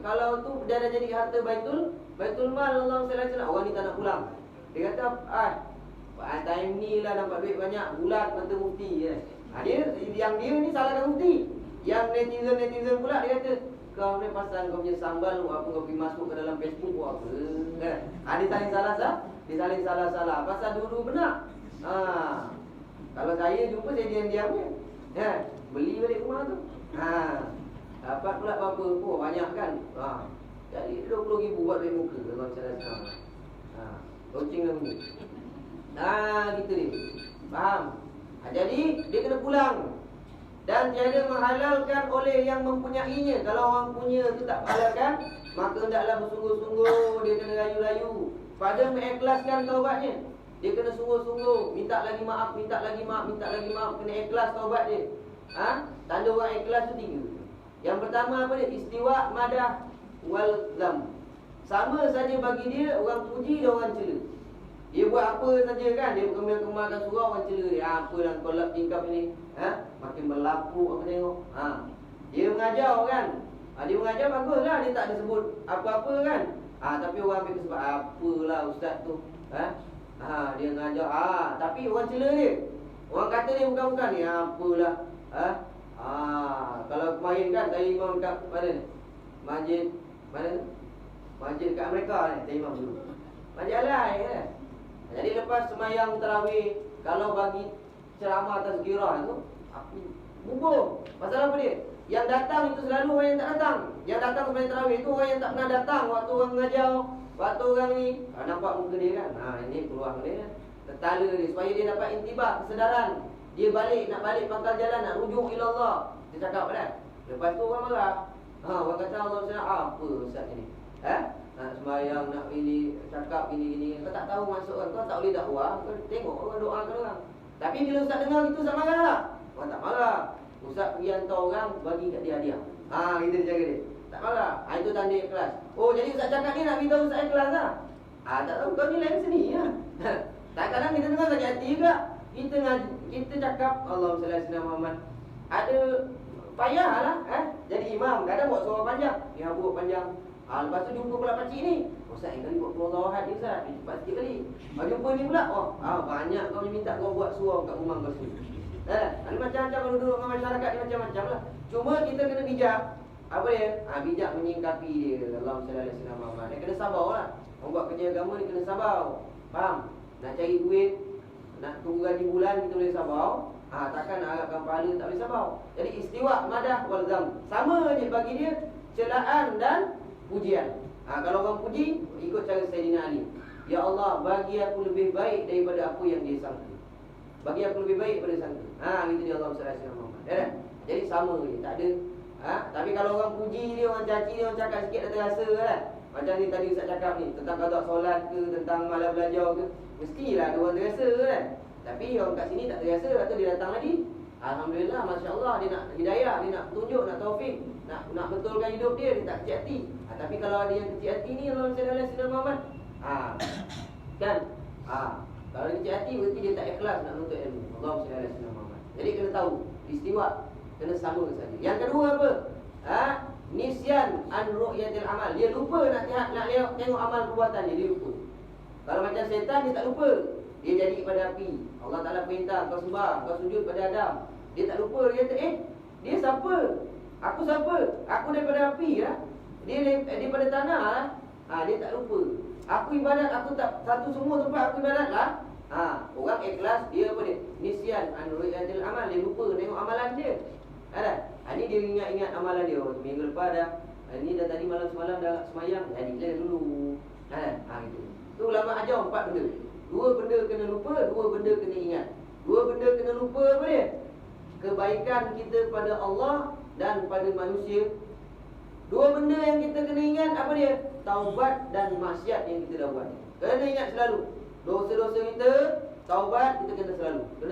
kalau tu dia dah jadi harta Baitul Mal, Allah SWT, orang ni tak nak pulang. Dia kata, time ni lah nampak duit banyak, bulat mata mufti. Yang dia ni salahkan mufti. Yang netizen pula dia kata, kau ni pasal kau punya sambal apa kau pergi masuk ke dalam Facebook buat apa kan? Dia saling salah. Pasal dulu benar. Kalau saya jumpa saya diam-diam je. Beli balik rumah tu. Dapat pula berapa? Banyak kan? Jadi RM20,000 buat duit muka kalau cara sekarang. Coaching dah benda. Gitu dia. Faham? Jadi dia kena pulang. Dan tiada menghalalkan oleh yang mempunyainya. Kalau orang punya tu tak menghalalkan, maka hendaklah bersungguh-sungguh dia kena rayu-rayu pada mengikhlaskan taubatnya. Dia kena sungguh-sungguh minta lagi maaf, kena ikhlas taubat dia. Tanda orang ikhlas tu 3. Yang pertama apa dia? Istiwa, madah, wal zam. Sama saja bagi dia orang puji dan orang cela. Dia buat apa saja kan, dia kemar-kemarkan surau, orang cela dia. Apa yang kau lap tingkap ni? Makin berlaku aku tengok. Dia mengajar kan. Dia mengajar baguslah, dia tak disebut apa-apa kan. Tapi orang ambil sebab apalah ustaz tu. Dia mengajar. Tapi orang cela dia. Orang kata dia bukan-bukan ni. Apalah. Kalau kemarin kan saya imam kat mana ni? Masjid mana tu? Masjid kat Amerika ni, saya imam dulu. Masjid Alai kan. Jadi lepas semayang tarawih, kalau bagi ceramah atas girah tu, bubur. Pasal apa dia? Yang datang itu selalu orang yang tak datang. Yang datang semayang tarawih itu orang yang tak pernah datang waktu orang mengajar, waktu orang ni. Nampak muka dia kan? Ini peluang dia. Tertala dia supaya dia dapat intibah, kesedaran. Dia nak balik pangkal jalan, nak rujuk ila Allah. Dia cakap kan? Lepas tu orang marah. Orang kata Allah SWT, apa ustaz ni? Nak sembahyang, nak ini, cakap ini. Kau tak tahu masuk kan? Kau tak boleh dakwah. Kau tengok orang doakan orang. Tapi bila ustaz dengar itu, ustaz marah tak? Orang tak marah. Ustaz pergi hantar orang, bagi kat dia hadiah. Kita jaga dia. Tak marah. Itu tanda ikhlas. Jadi ustaz cakap ni nak beritahu ustaz ikhlas lah. Tak tahu kau ni lain seni lah. Kadang-kadang kita dengar sakit hati juga. Kita cakap Allahumma salli alaihi Muhammad. Ada payah lah. Jadi imam kadang buat suara panjang. Dia buat panjang. Lepas tu jumpa pula pakcik ni. Ustaz yang kali buat Allahu Ahad ni Ustaz, dia cepat sikit kali. Jumpa ni pula, banyak kau minta kau buat surau kat rumah kau sini. Ada macam-macam kalau duduk dengan masyarakat ni macam-macam lah. Cuma kita kena bijak. Apa dia? Bijak menyingkapi dia. Allahumma salli ala sayyidina Muhammad. Dia kena sabar lah. Orang buat kerja agama ni kena sabar. Faham? Nak cari duit, nak tunggu gaji bulan kita boleh sabar. Takkan nak harapkan pahala tak boleh sabar. Jadi istiwa, madah wal zam. Sama je bagi dia celaan dan pujian. Kalau orang puji, ikut cara Sayyidina Ali. Ya Allah, bagi aku lebih baik daripada apa yang dia sangka. Bagi aku lebih baik daripada sangka. Gitu dia Allah sallallahu alaihi wasallam. Jadi sama je, tak ada. Tapi kalau orang puji dia, orang caci dia, orang cakap sikit dah terasa kan. Macam ni tadi Ustaz cakap ni, tentang qada solat ke, tentang malam belajar ke, mestilah ada orang terasa kan. Tapi orang kat sini tak terasa, atau dia datang lagi. Alhamdulillah, Masya Allah, dia nak hidayah, dia nak petunjuk, nak taufik, nak betulkan hidup dia, dia tak kecil hati. Tapi kalau ada yang kecil hati ni, Allah sallallahu alaihi wasallam kan? Kalau dia kecil hati, berarti dia tak ikhlas nak menuntut ilmu. Allah sallallahu alaihi wasallam. Jadi kena tahu, istiwa kena sama saja. Yang kedua apa? Nisyan an ru'yatil amal. Dia lupa nak tengok amal perbuatan dia lupa. Kalau macam setan, dia tak lupa. Dia jadi pada api. Allah Ta'ala perintah kau sembah, kau sujud pada Adam. Dia tak lupa, dia kata, dia siapa? Aku siapa? Aku daripada api lah. Dia daripada tanah lah. Dia tak lupa. Aku ibadat, aku tak satu semua tempat aku ibadat lah. Orang ikhlas, dia apa dia? Nisyan an ru'yatil amal. Dia lupa tengok amalan dia. Ini dia ingat-ingat amalan dia. Minggu lepas dah. Ini dah tadi malam semalam dah semayang. Declare dulu. Gitu. Tu ulama ajar 4 benda. 2 benda kena lupa, 2 benda kena ingat. 2 benda kena lupa apa dia? Kebaikan kita pada Allah dan pada manusia. 2 benda yang kita kena ingat apa dia? Taubat dan maksiat yang kita dah buat. Kena ingat selalu. Dosa-dosa kita, taubat kita kena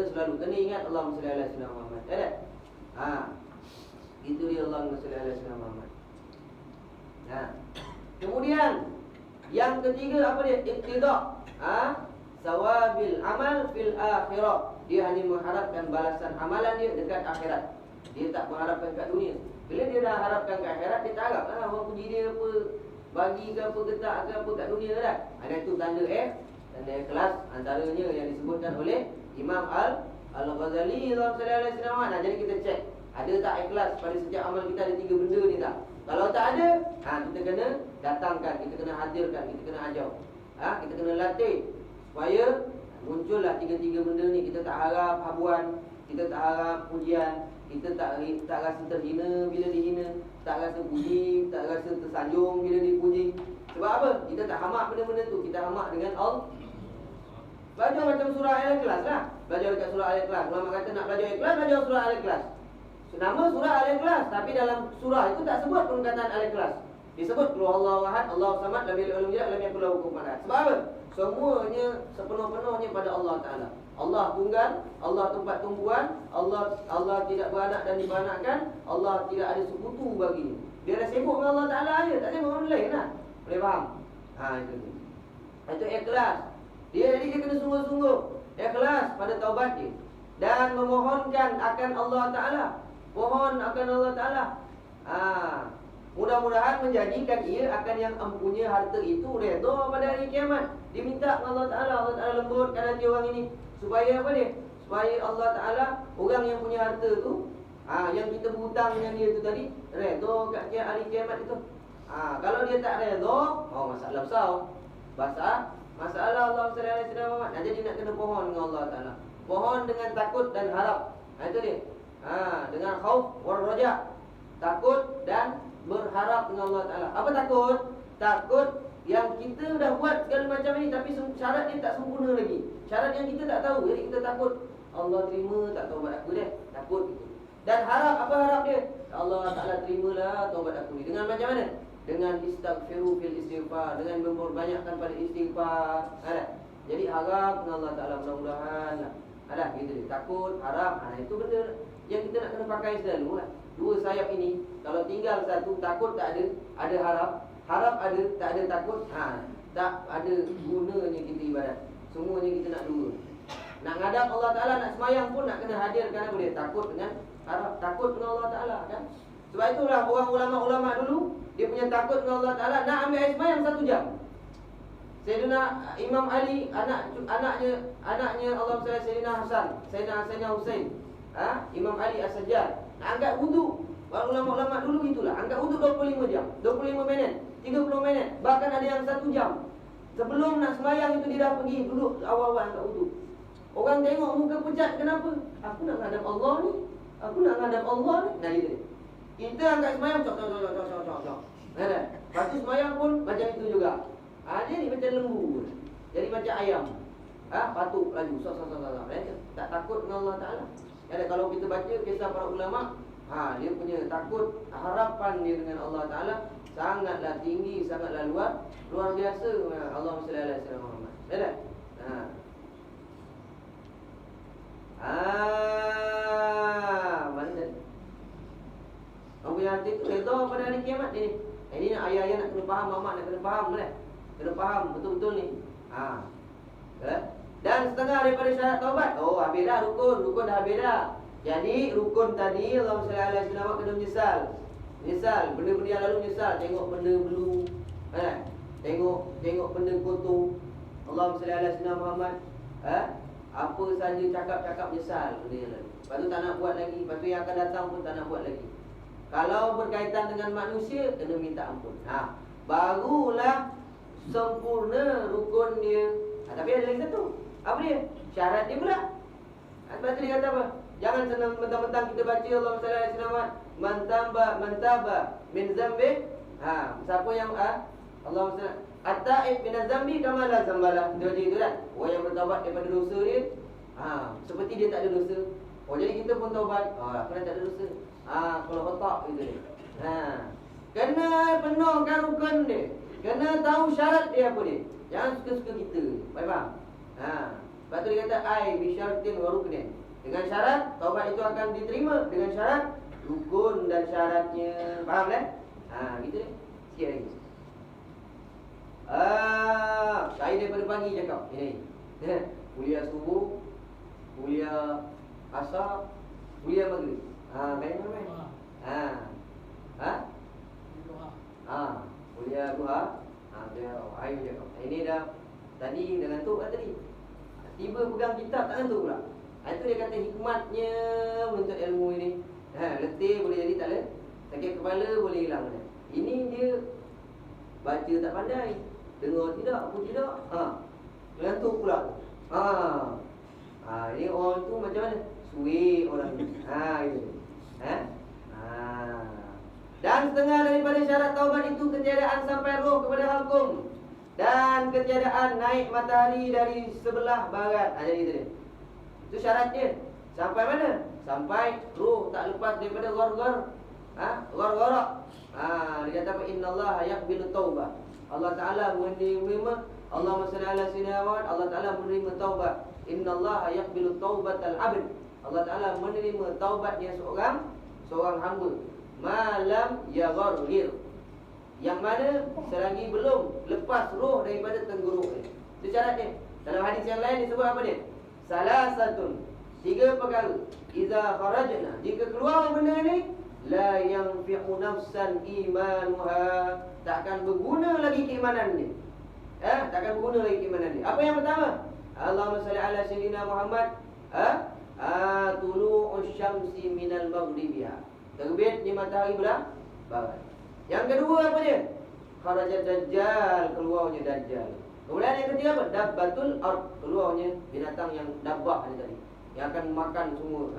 selalu. Kena ingat Allahumma salli ala sayyidina Muhammad. Itu dia Allahumma salli ala sayyidina Muhammad. Kemudian yang ketiga apa dia? Iqtidah. Sawabil amal fil akhirah. Dia hanya mengharapkan balasan amalan dia dekat akhirat. Dia tak mengharapkan kat dunia. Bila dia dah harapkan kat akhirat, dia tak haraplah orang puji dia apa, bagi ke apa, getak ke apa kat dunia dah. Ada itu tanda ikhlas, antaranya yang disebutkan oleh Imam Al-Ghazali sallallahu alaihi wasallam. Jadi kita cek, ada tak ikhlas pada setiap amal kita, ada 3 benda ni tak? Kalau tak ada, kita kena datangkan, kita kena hadirkan, kita kena ajar. Kita kena latih supaya muncullah 3 benda ni. Kita tak harap habuan, kita tak harap pujian, kita tak rasa terhina bila dihina, tak rasa puji, tak rasa tersanjung bila dipuji. Sebab apa? Kita tak hamak benda-benda tu. Kita hamak dengan Allah. Belajar macam surah Al-Ikhlas lah. Belajar dekat surah Al-Ikhlas. Ulama kata nak belajar ikhlas, belajar surah Al-Ikhlas. Nama surah Al-Ikhlas, tapi dalam surah itu tak sebut perkataan Al-Ikhlas. Disebut Allahu Ahad, Allahu Samad, lam yalid walam yulad, lam yakul lahu kufuwan ahad. Sebab apa? Semuanya sepenuh-penuhnya pada Allah Taala. Allah tunggal, Allah tempat tumbuhan, Allah tidak beranak dan diberanakkan, Allah tidak ada sekutu baginya. Dia dah sibuk dengan Allah Taala aja, tak sibuk dengan orang lain lah. Boleh faham? Itu ikhlas. Jadi dia kena sungguh-sungguh ikhlas pada taubat dia dan memohonkan akan Allah Taala. Mohon akan Allah Taala. Mudah-mudahan menjadikan ia akan yang empunya harta itu redha pada hari kiamat. Diminta dengan Allah Ta'ala, Allah Ta'ala lembutkan hati orang ini. Supaya apa dia? Supaya Allah Ta'ala, orang yang punya harta tu, yang kita berhutang dengan dia tu tadi, redha kat hari kiamat itu. Kalau dia tak redha, masalah besar. Masalah Allah SWT. Jadi nak kena pohon dengan Allah Ta'ala. Pohon dengan takut dan harap. Itu dia. Dengan khauf wal raja. Takut dan berharap dengan Allah Ta'ala. Apa takut? Takut yang kita dah buat segala macam ni, tapi syarat dia tak sempurna lagi. Syarat yang kita tak tahu. Jadi kita takut Allah terima tak taubat aku dia. Takut itu. Dan harap, apa harap dia? Allah Ta'ala terimalah taubat aku ni. Dengan macam mana? Dengan istighfiru fil istighfar. Dengan memperbanyakkan pada istighfar. Jadi harap dengan Allah Ta'ala, mudah-mudahan gitu. Takut, harap. Itu benda yang kita nak kena pakai selalu lah. 2 sayap ini, kalau tinggal satu, takut tak ada harap ada, tak ada takut, tak ada gunanya kita ibadat. Semuanya kita nak 2. Nak ngadap Allah Ta'ala, nak semayang pun nak kena hadirkan apa dia? Takut dengan harap, takut dengan Allah Ta'ala kan? Sebab itulah orang ulama-ulama dulu, dia punya takut dengan Allah Ta'ala, nak ambil air sembahyang 1 jam. Sayyidina Imam Ali, anaknya Allah SWT, Sayyidina Hasan, Sayyidina Husain, Imam Ali As-Sajjad, nak angkat wudu. Ulama-ulama dulu itulah, angkat wudu 25 jam, 25 minit, 30 minit, bahkan ada yang 1 jam. Sebelum nak sembahyang itu dia dah pergi duduk awal-awal angkat wudu. Orang tengok muka pucat, kenapa? Aku nak ngadap Allah ni. Nah gitu. Kita angkat sembahyang, cok. Lepas tu sembahyang pun macam itu juga. Dia ni macam lembu. Jadi macam ayam. Patuk laju. Tak takut dengan Allah Ta'ala. Kalau kita baca kisah para ulama, dia punya takut, harapan dia dengan Allah Ta'ala sangatlah tinggi, sangatlah luar biasa. Allahumma salli ala sayyidina Muhammad. Mana? Kamu punya hati tu redha pada hari kiamat ni. Ini ayah-ayah nak kena faham, mak nak kena faham kan? Kena faham betul-betul ni. Dan setengah daripada syarat taubat. Habis dah rukun dah habis dah. Jadi rukun tadi Allahumma salli ala sayyidina Muhammad kena menyesal. Benda-benda yang lalu menyesal. Tengok benda belu, Tengok benda kotor. Allahumma salli ala sayyidina Muhammad. Apa saja cakap-cakap menyesal benda yang lalu. Lepas tu tak nak buat lagi. Lepas tu yang akan datang pun tak nak buat lagi. Kalau berkaitan dengan manusia, kena minta ampun. Barulah sempurna rukun dia. Tapi ada lagi satu. Apa dia? Syarat dia pula. Sebab tu dia kata apa? Jangan senang mentang-mentang kita baca Allahumma salli ala sayyidina Muhammad, mantaba min zambi. Siapa yang Allahumma salli at-ta'ib min zambi kama la zambala. Dia itu kan. Orang yang bertaubat daripada dosa dia, seperti dia tak ada dosa. Jadi kita pun taubat, aku dah tak ada dosa. Kalau otak gitu dia. Kena penuhkan rukun dia. Kena tahu syarat dia apa dia. Jangan suka-suka kita. Faham? Lepas tu dia kata bisyaratin wa ruknin. Dengan syarat taubat itu akan diterima. Dengan syarat rukun dan syaratnya. Faham kan? Gitu dia. Sikit lagi. Saya daripada pagi cakap ini. Kuliah subuh, kuliah asar, kuliah maghrib. Banyak mana? Kuliah duha. Ayu cakap. Ini dah tadi dah ngantuk kan tadi. Tiba pegang kitab tak ngantuk pula. Itu dia kata hikmatnya menuntut ilmu ini. Letih boleh jadi tak le. Sakit kepala boleh hilang. Ini dia baca tak pandai. Dengar tidak, apa tidak. Ngantuk pula. Ini orang tu macam mana? Suik orang ni. Itu. Dan setengah daripada syarat taubat itu ketiadaan sampai roh kepada halkum dan ketiadaan naik matahari dari sebelah barat. Jadi itu dia. Itu syaratnya. Sampai mana? Sampai roh tak lepas daripada gor-gorak. Dia kata apa? Innallaha yaqbilu taubah. Allah Ta'ala menerima. Allahumma salli ala sayyidina Muhammad. Allah Ta'ala menerima taubat. Innallaha yaqbilu taubatal abd. Allah Ta'ala menerima taubatnya seorang hamba. Malam yaghargir. Yang mana selagi belum lepas roh daripada tenggorok. Itu syaratnya. Dalam hadis yang lain disebut apa dia? Salasatun. 3 perkara. Iza kharajna. Jika keluar benda ni, la yanfi'u nafsan imanuha. Takkan berguna lagi keimanan dia. Takkan berguna lagi keimanan dia. Apa yang pertama? Allahumma salli ala sayyidina Muhammad. Tulu'us syamsi minal maghribiha. Terbit di matahari barat. Yang kedua apa dia? Kharajat dajjal, keluarnya dajjal. Kemudian yang ketiga apa? Dabbatul ard, keluarnya binatang yang dabbah ni tadi, yang akan makan semua.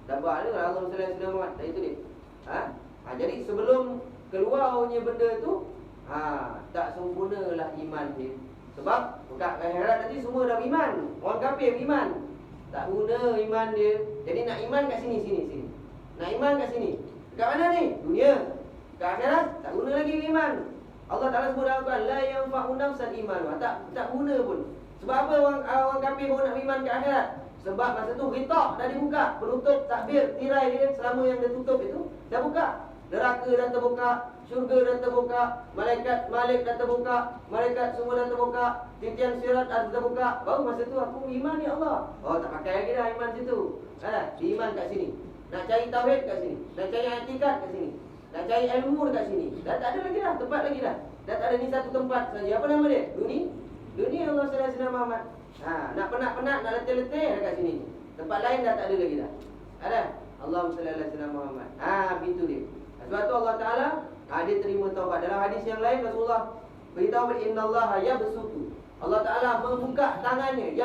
Dabbah ni Allah Subhanahu Wa Taala itu dia. Jadi sebelum keluarnya benda tu, tak sempurnalah iman dia. Sebab dekat akhirat nanti semua dah iman. Orang kafir iman. Tak guna iman dia. Jadi nak iman kat sini. Nak iman kat sini. Dekat mana ni? Dunia. Dekat akhirat tak guna lagi iman. Allah Ta'ala sebut dalam Al-Quran, la yanfa'u nafsan iman. Tak guna pun. Sebab apa orang kafir baru nak iman kat akhirat? Sebab masa tu ritak dah dibuka, penutup takbir tirai dia selama yang dia tutup itu dah buka. Neraka dah terbuka, syurga dah terbuka, malaikat Malik dah terbuka, malaikat semua dah terbuka, titian sirat dah terbuka. Baru masa tu aku iman ya Allah. Tak pakai lagi dah iman situ. Iman kat sini. Nak cari tauhid kat sini. Nak cari i'tikad kat sini. Nak cari ilmu dekat sini. Dah tak ada lagi dah, tempat lagi dah. Dah tak ada ni satu tempat saja. Apa nama dia? Dunia Allah Sallallahu Muhammad. Nak penat-penat, nak letih-letih dekat sini. Tempat lain dah tak ada lagi dah. Ada? Allahumma salli ala sayyidina Muhammad. Begitu dia. Sebab tu Allah Taala dia terima taubat. Dalam hadis yang lain Rasulullah beritahu innallaha yabsutu. Allah Taala membuka tangannya,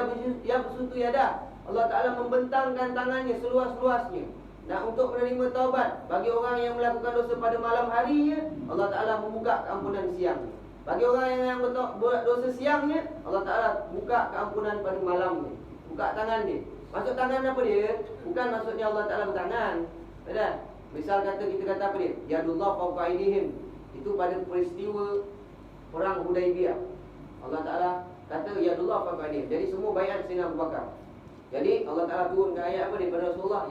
yabsutu yadah. Allah Taala membentangkan tangannya seluas-luasnya. Untuk menerima taubat bagi orang yang melakukan dosa pada malam harinya, Allah Taala membuka keampunan siangnya. Bagi orang yang buat dosa siangnya, Allah Taala buka keampunan pada malamnya. Buka tangan dia. Maksud tangan apa dia? Bukan maksudnya Allah Taala bertangan. Betul? Misal kita kata apa dia? Yadullah fawqa aydihim. Itu pada peristiwa perang Hudaibiyah. Allah Taala kata Yadullah fawqa aydihim. Jadi semua baiat Sayyidina Abu Bakar. Jadi Allah Taala turunkan ayat apa daripada Rasulullah?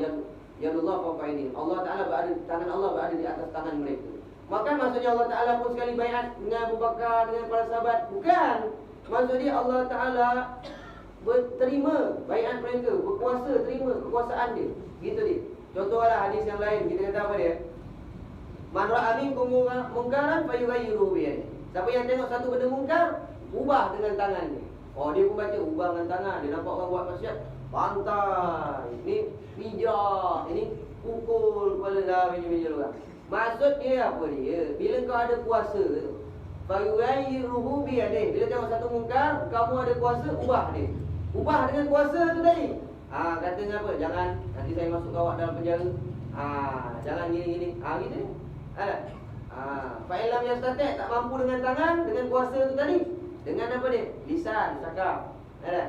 Yadullah fawqa aydihim. Allah Taala berada, tangan Allah berada di atas tangan mereka. Maka maksudnya Allah Taala pun sekali baiat dengan Abu Bakar, dengan para sahabat. Bukan. Maksudnya Allah Taala berterima baiat mereka, berkuasa terima kekuasaan dia. Gitu dia. Contohlah hadis yang lain, kita kata apa dia? Man ra'a minkum munkaran falyughayyirhu bi yadihi. Siapa yang tengok satu benda mungkar, ubah dengan tangannya. Dia pun baca ubah dengan tangan. Dia nampak orang buat maksiat, pantai, ini pijak, ini pukul kepala dah meja-meja orang. Maksud dia apa dia? Bila kau ada kuasa tu, falyughayyirhu bi yadihi. Bila tengok satu mungkar, kamu ada kuasa, ubah dia. Ubah dengan kuasa tu tadi. Katanya apa? Jangan nanti saya masuk awak dalam penjara. Jangan gini-gini. Gitu. Ada. Fa'ilam yastati' tak mampu dengan tangan, dengan kuasa tu tadi. Dengan apa dia? Lisan, cakap. Ada.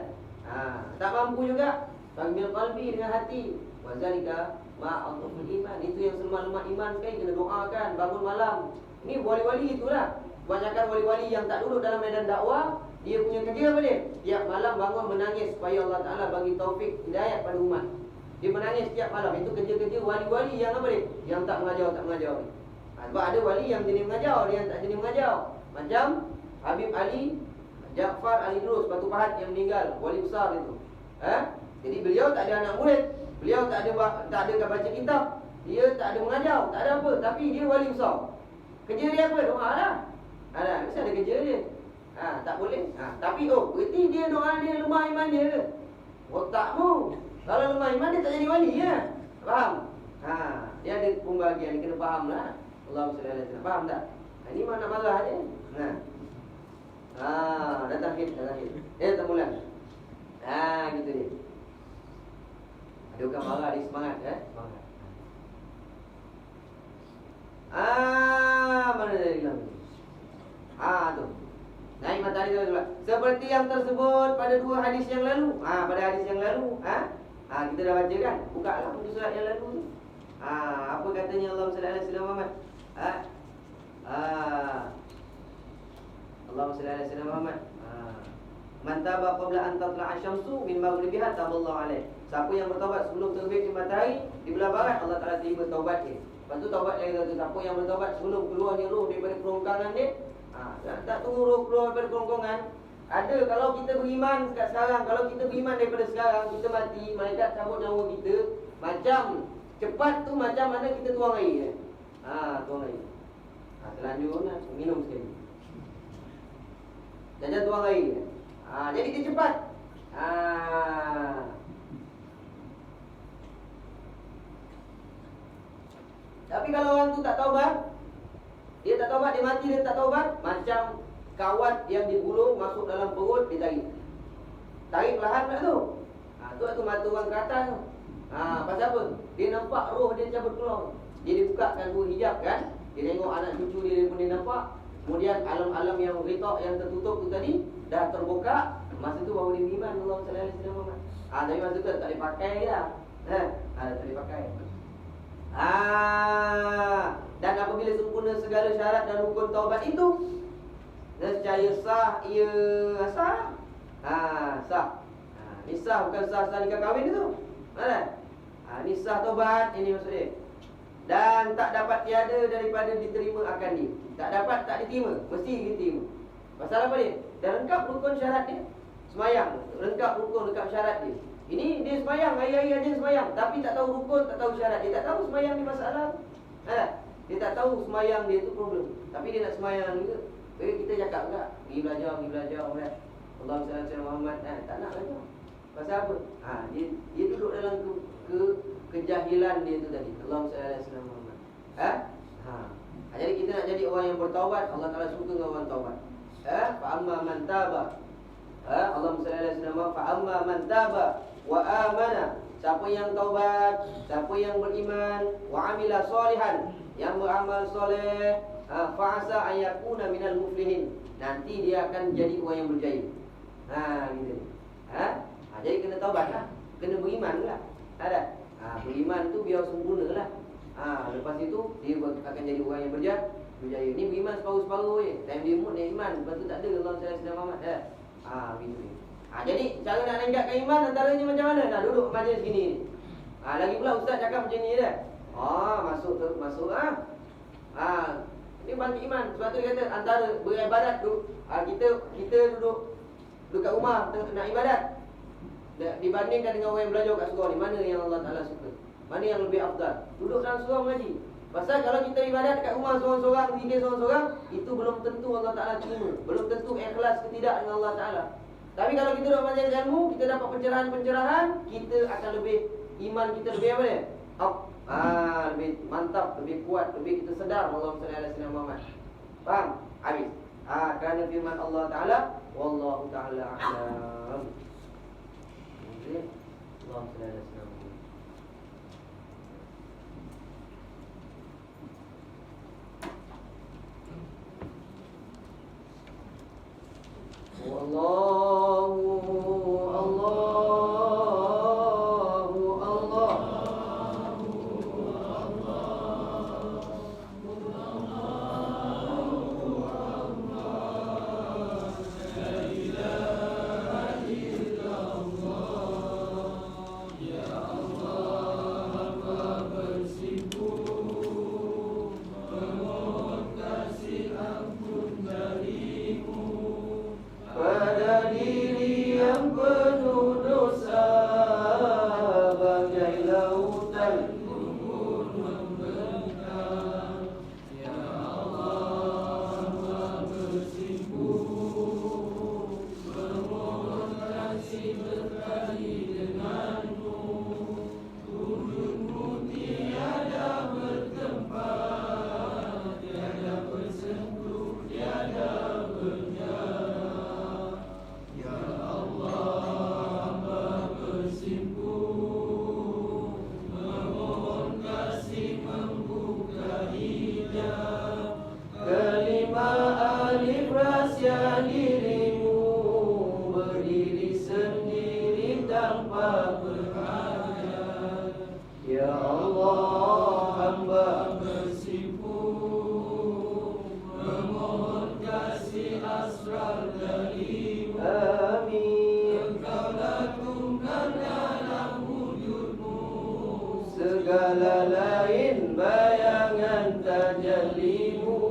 Tak mampu juga. Bil qalbi, dengan hati. Wa zalika ma'adhuful iman. Itu yang selemah-lemah iman sekali, kena doakan bangun malam. Ini wali-wali itulah. Kebanyakan wali-wali yang tak duduk dalam medan dakwah, dia punya kerja apa dia? Tiap malam bangun menangis supaya Allah Ta'ala bagi taufik hidayah pada umat. Dia menangis tiap malam. Itu kerja-kerja wali-wali yang apa dia? Yang tak mengajar. Sebab ada wali yang jenis mengajar, dia yang tak jenis mengajar. Macam Habib Ali Jaafar Ali Durus Batu Pahat yang meninggal, wali besar itu. Jadi beliau tak ada anak murid, beliau tak ada baca kitab, dia tak ada mengajar, tak ada apa, tapi dia wali besar. Kerja dia apa? Doa lah. Mesti ada kerja dia. Tak boleh. Tapi berarti dia doa dia lemah iman dia ke? Otakmu. Kalau lemah iman dia tak jadi wali ya. Faham? Dia ada pembahagian, kena faham lah. Allahumma salli ala sayyidina. Faham tak? Ini mana marah je. Dah takhid. Tak mula. Gitu dia. Ada orang marah, dia semangat semangat. Mana dia bilang? Tu. Naik matahari tu. Seperti yang tersebut pada dua hadis yang lalu. Pada hadis yang lalu, kita dah baca kan? Bukalah buku surat yang lalu tu. Apa katanya Allah sallallahu alaihi wasallam Muhammad? Allah sallallahu alaihi wasallam Muhammad. Man taba qabla an tatla'a syamsu min maghribiha taballahu alaihi. Siapa yang bertaubat sebelum terbit matahari di belah barat, Allah Taala terima taubat dia. Lepas tu taubat dia kata, siapa yang bertaubat sebelum keluarnya roh daripada kerongkongan dia, tak tunggu roh keluar daripada kerongkongan. Ada, kalau kita beriman sekarang, kalau kita beriman daripada sekarang, kita mati, malaikat cabut nyawa kita, macam cepat tu macam mana kita tuang air. Tuang air. Selanjutnya minum sekali. Jangan tuang air. Jadi dia cepat. Tapi kalau orang tu tak taubat, dia tak taubat, dia mati, dia tak taubat, macam kawat yang digulung masuk dalam perut, ditarik. Tarik perlahan pula tu. Tu mata orang ke atas tu. Pasal apa? Dia nampak roh dia cabut keluar. Dia dibukakan dua hijab kan. Dia tengok anak cucu dia pun dia nampak. Kemudian alam-alam yang ritak yang tertutup tu tadi dah terbuka. Masa tu baru dia beriman Allah sallallahu alaihi wasallam. Tapi masa tu tak dipakai dah. Tak dipakai. Dan apabila sempurna segala syarat dan rukun taubat itu, nescaya sah ia sah. Sah. Ni sah bukan sah nikah kahwin itu. Ni sah taubat, ini maksud dia. Dan tak dapat tiada daripada diterima akan dia. Tak dapat tak diterima, mesti diterima. Pasal apa dia? Dah lengkap rukun syarat dia. Semayang, lengkap rukun, lengkap syarat dia. Ini dia semayang, hari-hari aja semayang, tapi tak tahu rukun, tak tahu syarat dia. Tak tahu semayang ni masalah. Dia tak tahu semayang dia tu problem. Tapi dia nak semayang juga. Kita cakap enggak, pergi belajar kan. Allah SWT Muhammad, tak nak belajar. Pasal apa? Dia duduk dalam kejahilan dia tu tadi. Allah SWT Muhammad. Jadi kita nak jadi orang yang bertaubat. Allah Ta'ala suka dengan orang taubat. Fa'amma man taba. Allah SWT Muhammad, fa'amma man taba wa amana. Siapa yang taubat, siapa yang beriman, wa amila solihan, yang beramal soleh, fa'asa ayakuna minal muflihin. Nanti dia akan jadi orang yang berjaya. Gitu. Jadi kena taubat lah, kena beriman lah. Ada. Beriman tu biar sempurna lah. Lepas itu dia akan jadi orang yang berjaya. Ni beriman separuh-separuh je. Time dia mood nak iman, lepas tu tak ada Allah SWT Muhammad. Gitu. Jadi cara nak meningkatkan iman antaranya macam mana? Nak duduk majlis gini. Lagi pula ustaz cakap macam ni dah. Masuk. Ini bangkit iman. Sebab tu dia kata antara beribadat tu, kita duduk kat rumah nak ibadat, dibandingkan dengan orang yang belajar kat surau ni, mana yang Allah Ta'ala suka? Mana yang lebih afdal? Duduk dalam surau mengaji. Pasal kalau kita ibadat kat rumah seorang-seorang, zikir seorang-seorang, itu belum tentu Allah Ta'ala terima. Belum tentu ikhlas ke tidak dengan Allah Ta'ala. Tapi kalau kita duduk majlis ilmu, kita dapat pencerahan-pencerahan, kita akan lebih, iman kita lebih apa dia? Lebih mantap, lebih kuat, lebih kita sedar Allah SWT Muhammad. Faham? Habis. Kerana firman Allah Ta'ala, wallahu ta'ala a'lam. Allah SWT segala lain bayangan tajallimu.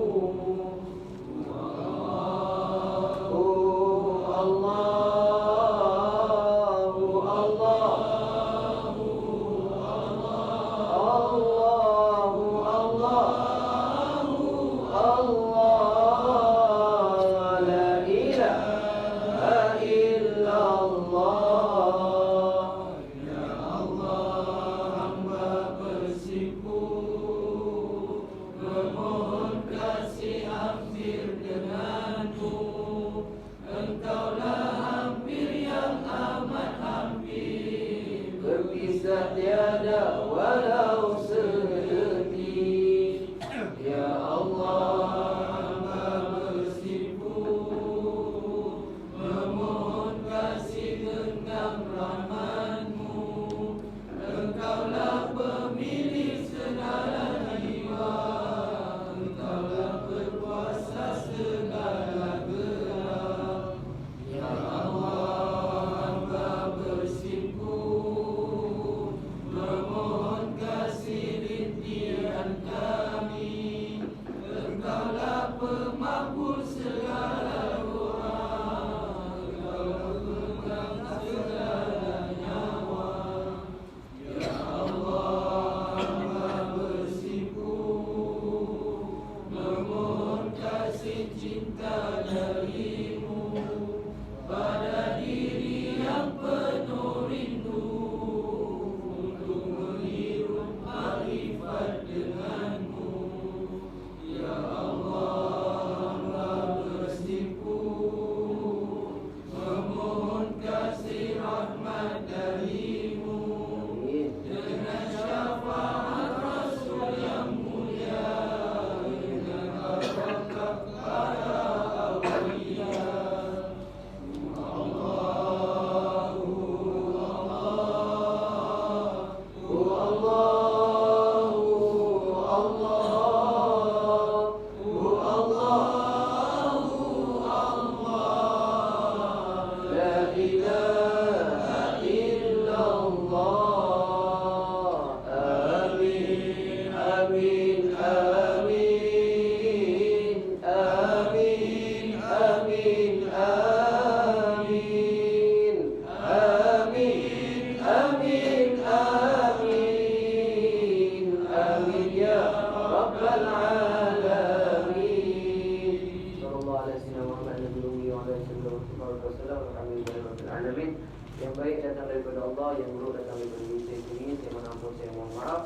Yang baik datang daripada Allah, yang buruk datang daripada diri saya sendiri. Saya mohon ampun, saya mohon maaf.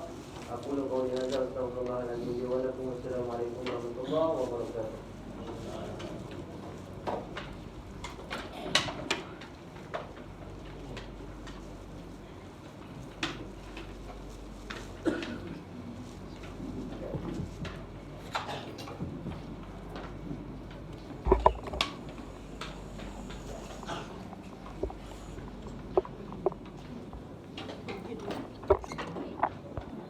Aku qauli hadza, astaghfirullah wa atubu ilaih. Wassalamualaikum warahmatullahi wabarakatuh.